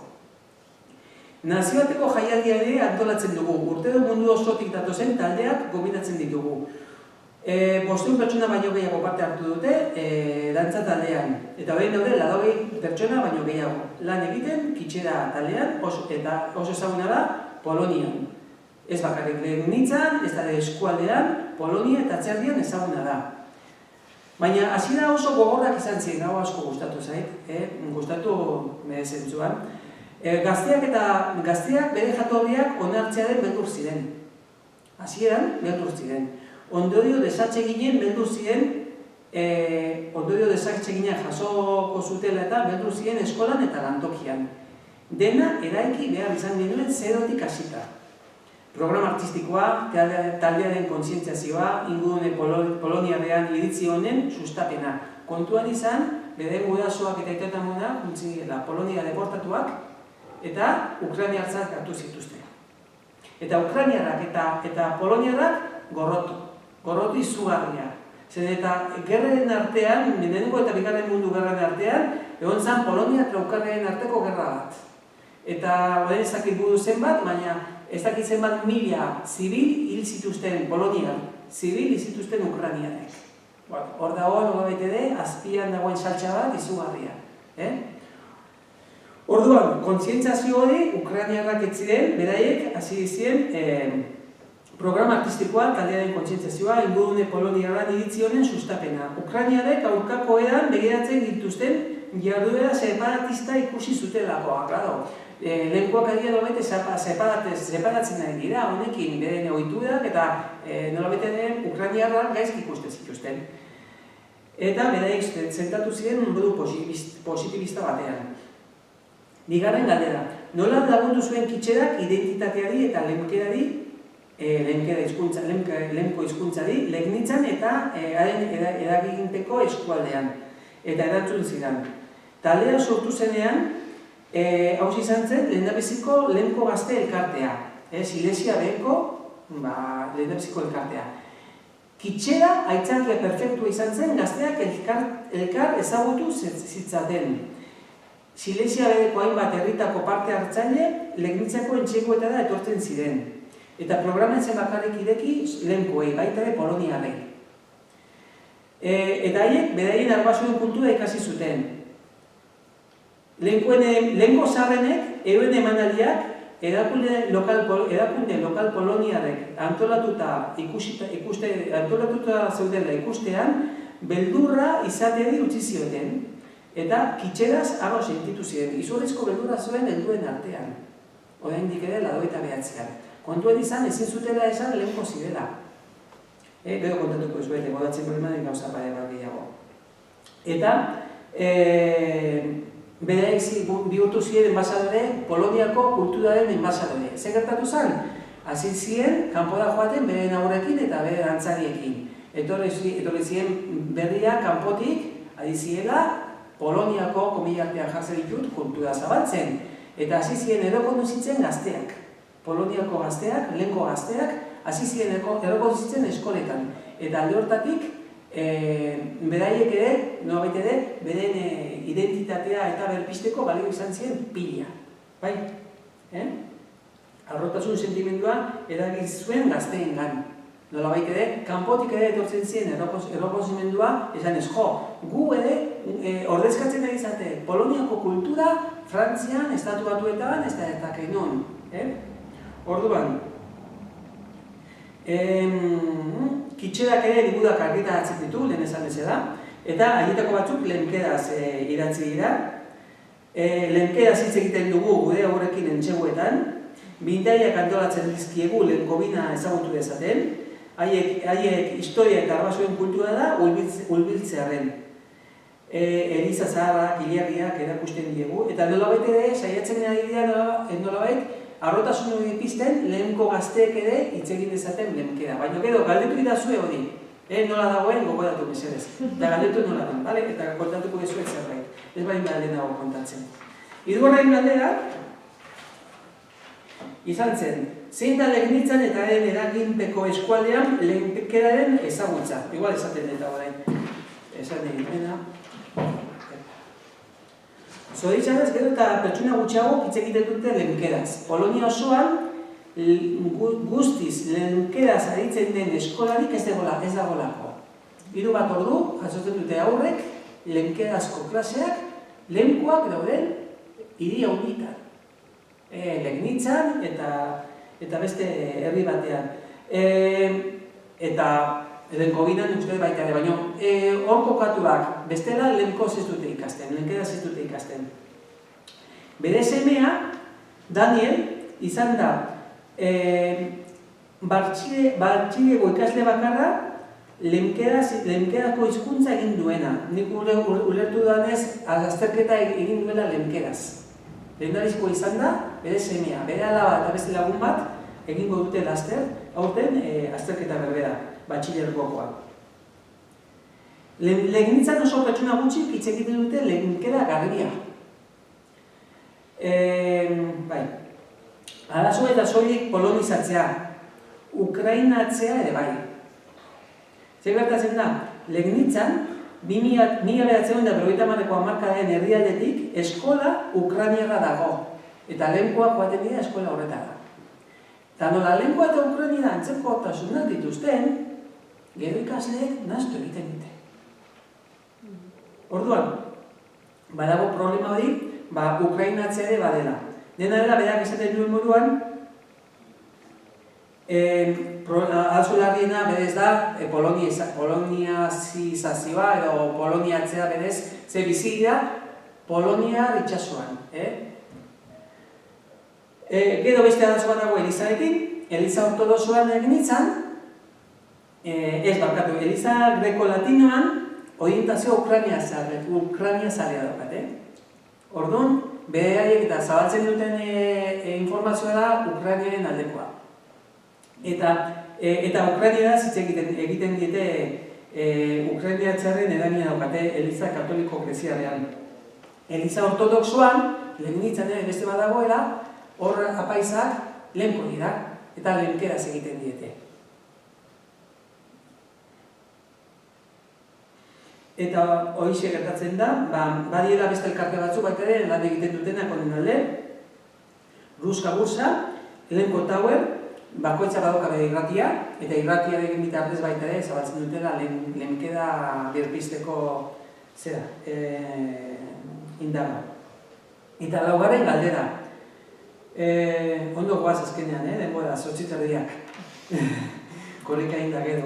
Nazioarteko jaialdia ere antolatzen dugu, urtero mundu osotik datozen taldeak gombinatzen ditugu. 500 pertsona baino gehiago parte hartu dute dantza taldean, eta hori daude 80 pertsona baino gehiago. Lan egiten, kitxera taldean, eta oso ezaguna da Polonian. Ez bakarrik Legnitzan, ez da eskualdean, Polonia eta Atzerrian ezaguna da. Baina hasiera oso gogorrak izan ziren, hau asko gustatu zait, gustatu zentzuan. Gazteak bere jatorriak onartzearen beldur ziren. Hasieran beldur ziren. Ondorio desatseginen beldur ziren, ondorio desatseginen jasoko zutela eta beldur ziren eskolan eta lantokian. Dena eraiki behar izan genuen zerotik hasita. Programa artistikoa, taldearen kontzientziazioa, ingurune poloniarrean iritzi honen sustapena. Kontuan izan, bere gurasoak eta itotamuna, Polonia deportatuak, eta ukrainiartzak hartu zituzten. Eta ukrainiarrak eta poloniarrak gorrotu izugarria. Zer eta gerren artean, lehenengo eta bigarren mundu gerren artean, egon zen Polonia eta Ukrainaren arteko gerra bat. Eta horren ez dakit buru zenbat, baina ez dakit zenbat 1000 zibil hil zituzten Poloniar, zibil hil zituzten ukrainiarek. Hor dagoen nolabait ere, azpian dagoen saltsa bat izugarria. Orduan, kontzientzazio hori, ukrainiarrak ez ziren, beraiek hasi ziren programa artistikoa, taldearen kontzientzazioa, ingurune poloniarran iritzi honen sustapena. Ukrainiarek aurkako eran begiratzen dituzten jarduera separatista ikusi zutelakoa, claro. Lenguak adia nolabete separatzen nahi dira, honekin beren ohiturak eta nolabete den ukrainiarrak gaizki ikusten zituzten. Eta beraiek zentatu ziren modu positibista batean. Bigarren galdera, nola lagundu zuen kitxerak identitateari eta lehenko hizkuntzari Legnitzan eta haren eraginteko eskualdean. Eta erantzun zidan. Taldea sortu zenean, hau izan zen, lehendabiziko lehenko gazte elkartea. Silesia behenko lehendabiziko elkartea. Kitxera aitzakia perfektua izan zen gazteak elkar ezagutu zitzaten. Silesia bereko hainbat herritako parte hartzaile Legnitzako entxekoetara etortzen ziren. Eta programen zen bakarrik ireki lehenkoei, baita ere poloniarrei. Eta haiek beraien arbasuen kultura ikasi zuten. Lehenko zaharrenek, euren emanaldiak, erakunde lokal poloniarrek antolatuta zeudela ikustean, beldurra izateari utzi zioten. Eta kitxeraz arro sentitu ziren. Izurrezko beldurra zuen helduen artean. Oraindik ere 89an. Kontuen izan ezin zutela esan lehenko zirela. Gero kontatuko ez bete, godatzen problemarik gauza pare bat gehiago. Eta beraik bihurtu ziren enbasadore Poloniako kulturaren enbasadore. Zer gertatu zen? Hasi ziren kanpora joaten beren aurrekin eta beren antzariekin. Etorri ziren berria kanpotik ari ziela Poloniako komilartean jartzen ditut kultura zabaltzen. Eta hasi ziren erokondu zitzen gazteak. Poloniako gazteak, lehenko gazteak, hasi ziren erokondu zitzen eskoletan. Eta alde hortatik, beraiek ere, nolabait ere, beren identitatea eta berpisteko balio izan ziren pila. Bai? Arrotasun sentimendua eragin zuen gazteengan. Nolabait ere, kanpotik ere etortzen ziren erokonzimendua, esan ez jo, gu ere ordezkatzen ari zate, Poloniako kultura, Frantzian, Estatu Batuetan, ez da non. Orduan, kitxerak ere liburuak argitaratzen ditu, lehen esan bezala, eta haietako batzuk lehenkedaz idatzi dira. Lehenkedaz hitz egiten dugu gure horrekin entxeguetan, bintaiak antolatzen dizkiegu lehenkobina ezagutu dezaten, haiek historia eta arbasoen kultura da hulbiltzearen. Eliza zaharrak, hilerriak erakusten diegu, eta nolabait ere, saiatzen ari dira nolabait, arrotasun hori pizten, lehenko gazteek ere hitz egin dezaten lehenkera. Baina gero, galdetu idazue hori, nola dagoen gogoratu mesedez. Eta galdetu nola den, eta kontatuko dezuet zerbait. Ez bain behar lehenago kontatzen. Hirugarren galdera, izan zen, zein da Legnitzan eta eraginpeko eskualdean lehenkeraren ezagutza. Igual esaten eta orain. Esan egin, zoritxarrez gero eta pertsona gutxiago hitz egiten dute lehenkeraz. Polonia osoan guztiz lehenkeraz aritzen den eskolarik ez dagolako. 3 bat ordu jasotzen dute aurrek lehenkerazko klaseak lehenkoak dauden hiri handitan. Legnitzan eta beste herri batean. Eta lehenkobinan uste baita ere, baina hor kokatuak bestela lehenkoz ez dute ikasten, lehenkedaz ez dute ikasten. Bere semea, Daniel, izan da Baltxilego ikasle bakarra lehenkedako hizkuntza egin duena. Nik ulertu danez, azterketa egin duela lehenkedaz. Lehendabizkoa izan da, bere semea, bere alaba eta beste lagun bat egingo dute laster, aurten azterketa berbera. Batxilergokoa. Legnitzan oso pertsona gutxik hitz egiten dute lehenkera garbia. Arazoa eta soilik polonizatzea, ukrainatzea ere bai. Zer gertatzen da, Legnitzan, 1950ko hamarkadaren herrialdetik eskola ukrainiarra dago. Eta lehenkoak joaten dira eskola horretara. Eta nola lehenkoa eta ukrainiara antzeko tasunak dituzten, gero ikasleek nahastu egiten dute. Orduan, badago problema hori, ukrainatzea ere badela. Dena dela, berak esaten duen moduan, alzu larriena berez da poloniazizazioa edo poloniatzea berez, ze bizi dira Polonia itxasuan. Gero beste arazo bat dago Elizarekin, Eliza ortodoxoan Legnitzan, Eliza greko-latinoan orientazio Ukraina zalea daukate. Orduan, beraiek eta zabaltzen duten informazioa da Ukrainaren aldekoa. Eta Ukraineraz hitz egiten diete Ukrainiatzearen eragina daukate Eliza katoliko greziarrean. Eliza ortodoxoan, Legnitzan ere beste bat dagoela, hor apaizak lehenko dira eta lehenkeraz egiten diete. Eta horixe gertatzen da, badiela beste elkarte batzuk baita ere lan egiten dutenak honen alde. Ruska Bursa, lehenko tower, bakoitza badoka bere irratia, eta irratia egin bitartez baita ere zabaltzen dutela lehenkeda birpisteko indarra. Eta laugarren galdera. Ondo goaz azkenean, denbora, 8:30. Koreka inda gero.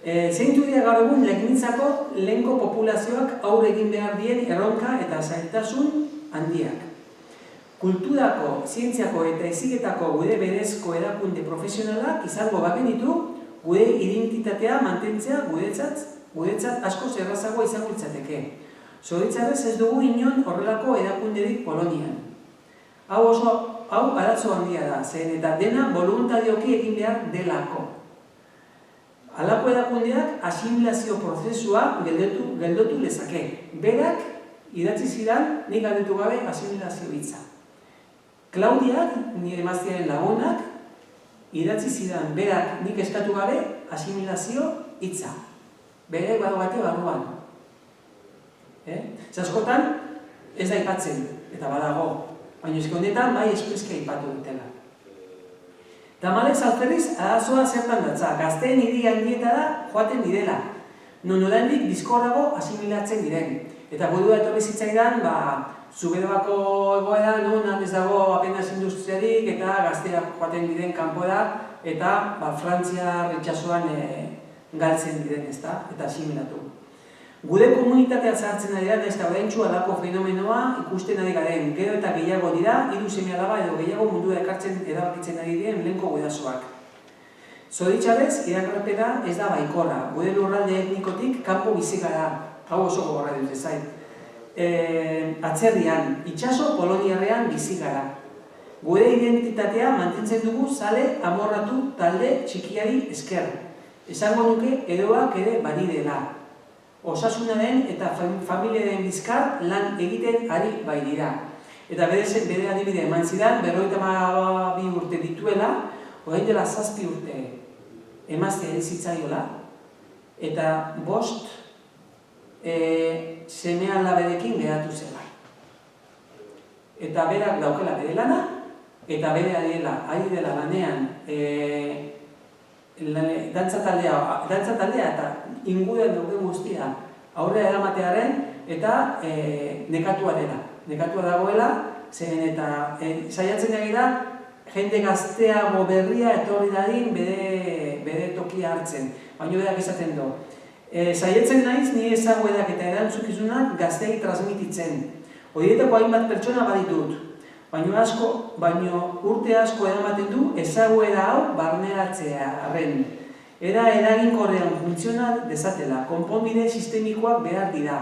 Zeintu dira gaur egun Legnitzako lehenko populazioak aurre egin behar dien erronka eta zailtasun handiak. Kulturako, zientziako eta heziketako gure berezko erakunde profesionalak izango bagenitu gure identitatea mantentzea guretzat asko errazagoa izango litzateke. Zoritxarrez ez dugu inon horrelako erakunderik Polonian. Hau arazo handia da, zen eta dena voluntarioki egin behar delako. Halako erakundeak asimilazio prozesua geldotu lezake. Berak idatzi zidan nik galdetu gabe asimilazio hitza. Klaudiak, nire emaztearen lagunak, idatzi zidan berak nik eskatu gabe asimilazio hitza. Bere bate barruan. Zaskotan ez da aipatzen, eta badago. Baina honetan bai espreski aipatu dutela. Tamalez alferriz, arazoa zertan datza, gazteen hiri handietara joaten direla. Non oraindik bizkorrago asimilatzen diren. Eta burua etorri zitzaidan, Zuberoako egoera, non ez dago apenas industriarik eta gazteak joaten diren kanpora eta Frantziar itsasoan galtzen diren, ezta? Eta asimilatu. Gure komunitatea zahartzen ari da, ez da oraintsu halako fenomenoa ikusten ari garen. Gero eta gehiago dira, 3 seme-alaba edo gehiago mundua ekartzen erabakitzen ari diren lehenko gurasoak. Zoritxarrez, iragarpena ez da baikorra. Gure lurralde etnikotik kanpo bizi gara. Hau oso gogorra dut ezait. Atzerrian, itsaso Poloniarrean bizi gara. Gure identitatea mantentzen dugu zale amorratu talde txikiari esker. Esango nuke eroak ere badirela. Osasunaren eta familiaren bizkar lan egiten ari bai dira. Eta bere adibide eman zidan, 52 urte dituela, orain dela 7 urte emaztea zitzaiola, eta 5 seme-alaberekin geratu zela. Eta berak daukela bere lana, eta bere ari dela lanean dantza taldea eta inguruan dauden guztia aurrera eramatearen eta nekatua dela. Nekatua dagoela, zen eta saiatzen ari da, jende gazteago berria etorri dadin bere tokia hartzen. Baina berak esaten du. Saiatzen naiz, nire ezaguerak eta erantzukizunak gazteei transmititzen. Horietako hainbat pertsona baditut. Baina urte asko eramaten du ezaguera hau barneratzea arren. Eraginkorrean funtziona dezatela, konponbide sistemikoak behar dira.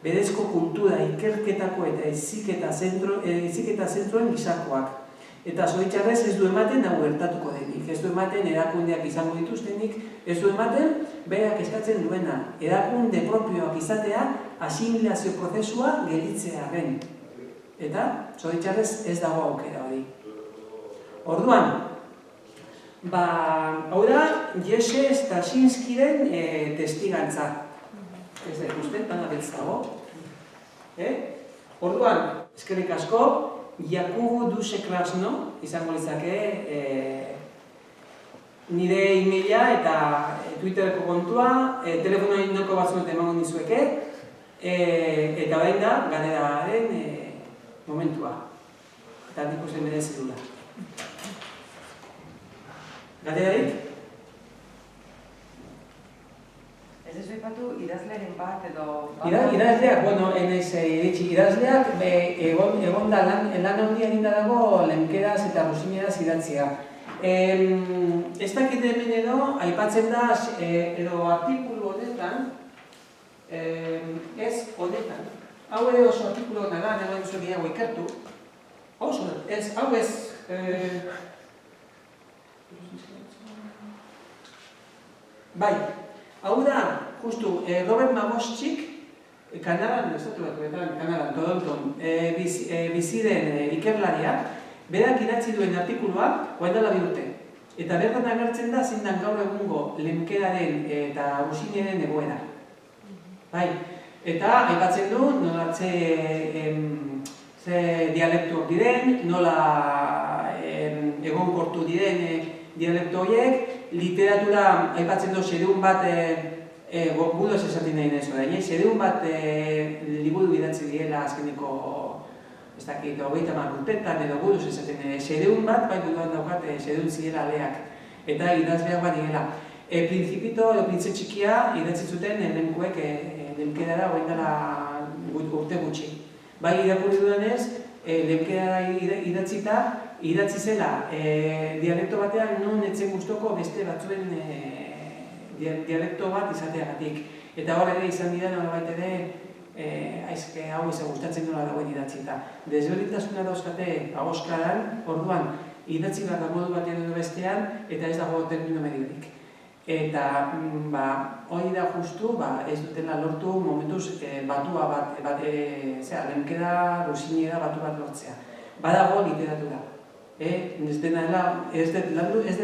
Berezko kultura, ikerketako eta heziketa zentroen gizakoak. Eta zoritxarrez ez du ematen hau gertatuko denik. Ez du ematen erakundeak izango dituztenik, ez du ematen berak eskatzen duena. Erakunde propioak izatea, asimilazio prozesua gelditzea arren. Eta, zoritxarrez ez dago aukera hori. Orduan, hau da, Jesse Stasinskiren testigantza. Ez da ikusten, dana beltz dago. Orduan, eskerrik asko, Jakubu Dusekrasno, izango litzake, nire e-maila eta Twittereko kontua, telefonoa indoko batzunat emango nizueke, eta bain da, galeraren momentua. Eta nik uste merezi dula. Galerarik? Ez ez behipatu idazlearen bat edo... Idazleak, idazleak egon da lan handia egin dago lemkeraz eta rusineraz idatzia. Ez dakit hemen edo, aipatzen da, edo artikulu honetan, ez honetan. Hau ere oso artikulu honetan da, nagoen zuen gehiago ikertu. Hau ez... Bai. Hau da, justu, Robert Magoschik, Kanadan, estatu batuetan, Kanadan, Toronton, biziren ikerlariak, berak idatzi duen artikulua, orain dela 2 urte. Eta bertan agertzen da, zein dan gaur egungo lemkeraren eta rusineren egoera. Bai, eta aipatzen du, nola ze dialektuak diren, nola egonkortu diren dialektu horiek, literatura, aipatzen du, xedun bat, gudoz esaten nahi nahi zorain, xedun bat liburu idatzi diela azkeneko, ez dakit, 30 urtetan edo gudoz esaten nahi, xedun bat, bai gudoan daukat, xedun zirela aleak, eta idazleak bat direla. Principito, printze txikia, idatzi zuten lehenkuek lemkedara orain dela urte gutxi. Bai irakurri dudanez, lemkedara idatzi zela dialekto batean non etzen guztoko beste batzuen dialekto bat izateagatik. Eta hor ere izan dira nolabait ere aizke hau izan gustatzen nola dagoen idatzita. Desberdintasuna dauzkate ahoskaran, orduan idatzi behar da modu batean edo bestean eta ez dago termino mediorik. Eta hori da justu, ez dutela lortu momentuz batua bat, lemkeda, rusinera batu bat lortzea. Badago literatura. Ez dela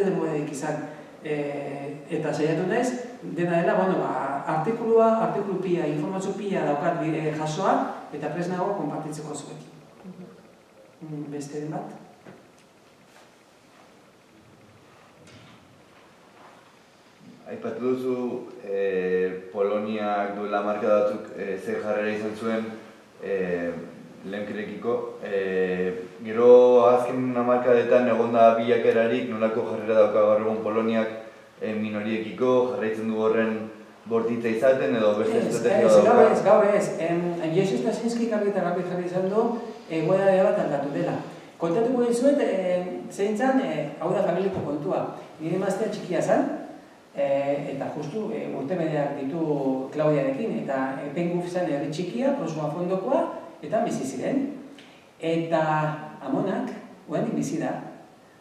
denborarik izan. Eta saiatu naiz, dena dela, artikulu pila, informazio pila daukat jasoa, eta prest nago konpartitzeko zuekin. Besteren bat? Aipatu duzu Poloniak duela marka batzuk zer jarrera izan zuen Lemkerekiko. Gero azken hamarkadetan egon da bilakerarik nolako jarrera dauka gaur egun Poloniak minoriekiko, jarraitzen du horren bortitza izaten edo beste estrategia dauka? Gaur ez. Jesu Stasinski garbi jarri izan du egoera bat aldatu dela. Kontatuko dizuet, zeintzan, hau da familiko kontua. Nire emaztea txikia zen, eta justu urte bereak ditu Klaudiarekin, eta Penguf zen herri txikia, prosua fondokoa, eta bizi ziren. Eta amonak, oendik bizi da,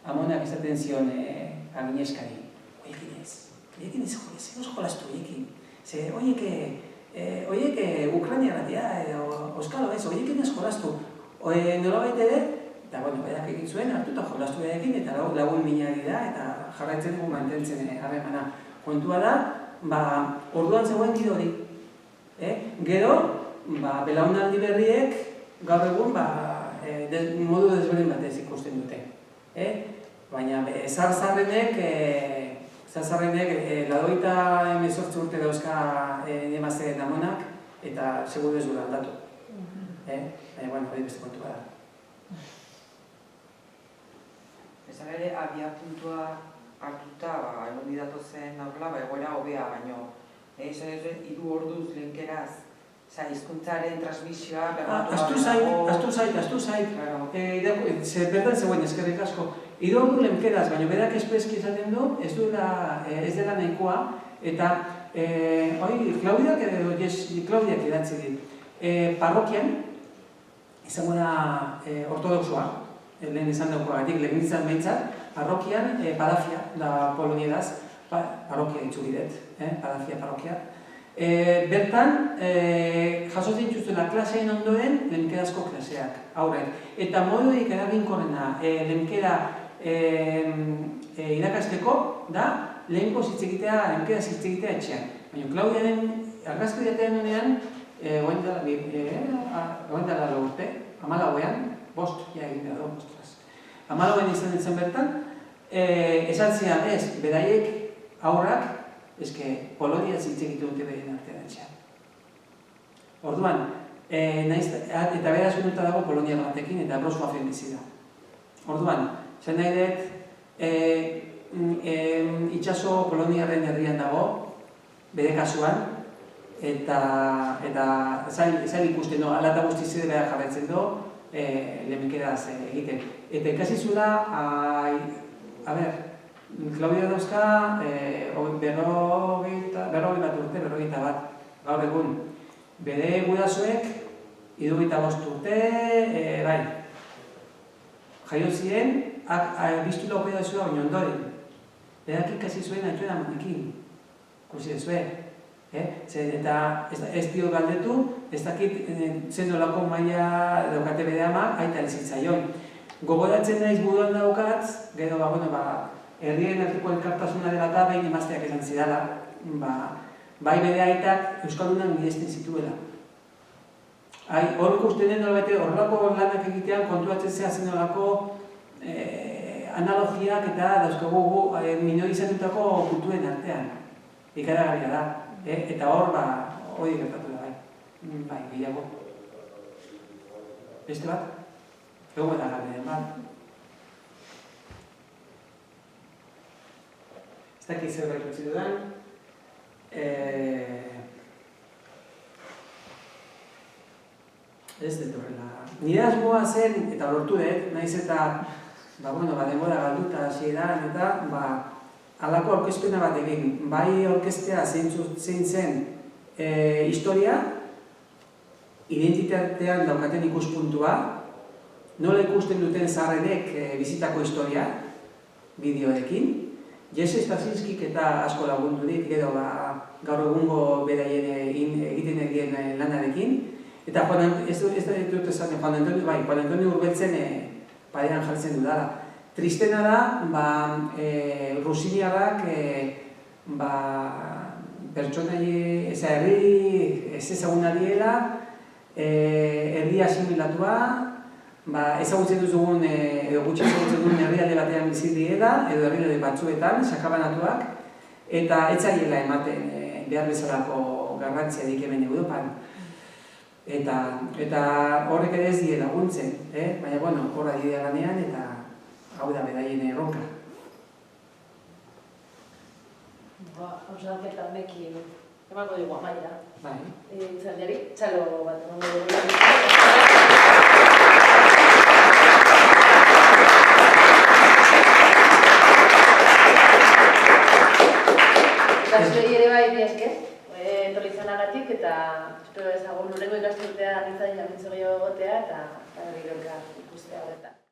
amonak esaten zion Agineskari, oiekin ez jolastu oiekin. Ze oiek Ukrainiara dira, Euskalo ez, oiekin ez jolastu. Nolabait ere, eta berak egin zuen, hartuta jolastu berekin, eta lagun minari da, eta jarraitzen dugu mantentzen harremana. Kontua da, orduan zegoen gidori. Gero, belaunaldi berriek, gaur egun, modu desberdin batez ikusten dute. Baina, zarzarrenek, 88 urte dauzka emazteen amonak, eta seguru ez du aldatu. Baina, hori beste kontua da. Esan ere, abia puntua hartuta, egon datozen aurla, egoera hobea, baino. Esan ere, 3 orduz lenkeraz, hizkuntzaren transmisioa bermatu Astu zait. Bertan zegoen eskerrik asko. 3 ordu lenkeraz, baina berak espreski esaten du, ez dela nahikoa, eta Klaudiak idatzi dit. Parrokian, izango da ortodoxoa, lehen izan daukoagatik, lehen izan behintzat, parrokian, parafia, da polonieraz, parrokia itzulidet, parrokia. Bertan, jaso zintuztela klaseen ondoren, lemkerazko klaseak, aurrek. Eta modurik eraginkorrena lemkera irakasteko, da, lehenko zitzekitea, lemkeraz zitzekitea etxean. Baina, Klaudiaren argazkideatean honean, oen dela urte, 14ean, 5 egin behar du, 14ean izan ditzen bertan, esan zian ez, beraiek aurrak, Polonia zitzekitu dute berien artean etxean. Orduan, eta beraz unuta dago Polonia batekin eta brosua bizi da. Orduan, zen nahi dut, itxaso Poloniaren herrian dago, bere kasuan, eta zail ikusten du, ala eta guzti zidea jarraitzen du, lehenkeraz egiten. Eta ikasizu da, Klaudia dauzka, 40 bat, gaur egun. Bere gurasoek, 75 urte, bai. Jaio ziren, biztu da operazioa baino ondoren. Berak ikasi zuen aituen amonekin. Kusi zuen. Eta ez dio galdetu, ez dakit zen nolako maila daukate bere ama, aita lezitzaion. Gogoratzen naiz buruan daukat, gero herrien arteko elkartasuna dela eta behin emazteak esan zidala, bai bere aitak Euskaldunan miresten zituela. Hor ikusten den horrelako lanak egitean kontuatzen zehazen horrelako analogiak eta dauzkagu minorizatutako kulturen artean. Ikaragarria da. Eta hor, hori gertatu da, bai, gehiago. Beste bat? Ego eta garbiden bat. Ez dakit zer berrutzi dudan. Ez dut horrela. Nire asmoa zen, eta lortu dut, nahiz eta denbora galduta hasieran eta halako aurkezpena bat egin. Bai aurkeztea zein zen historia, identitatean daukaten ikuspuntua, nola ikusten duten zaharrenek bizitako historia, bideoekin, Jesse Stasinskik eta asko lagundu dit, gero gaur egungo beraien egiten egien lanarekin. Eta ez dut esaten, Juan Antonio Urbeltzen parean jartzen dudala. Tristena da, rusiniarrak pertsonai herri ez ezaguna diela, herri asimilatua, ezagutzen duzugun, edo gutxi ezagutzen duen herrialde batean bizi diela, edo herrialde batzuetan, sakabanatuak, eta ez zaiela ematen behar bezalako garrantziarik hemen Europan. Eta horrek ere ez die laguntzen, baina, bueno, horra dira lanean eta hau da beraien erronka. Hausnarketa honekin emango dugu amaiera. Bai. Itzaldiari, txalo bat emango dugu. Ikasleei ere bai, mila esker, etorri izanagatik eta espero ezagun hurrengo ikasturtea nintzen jamintzo gehiago egotea eta gero ikustea horretan.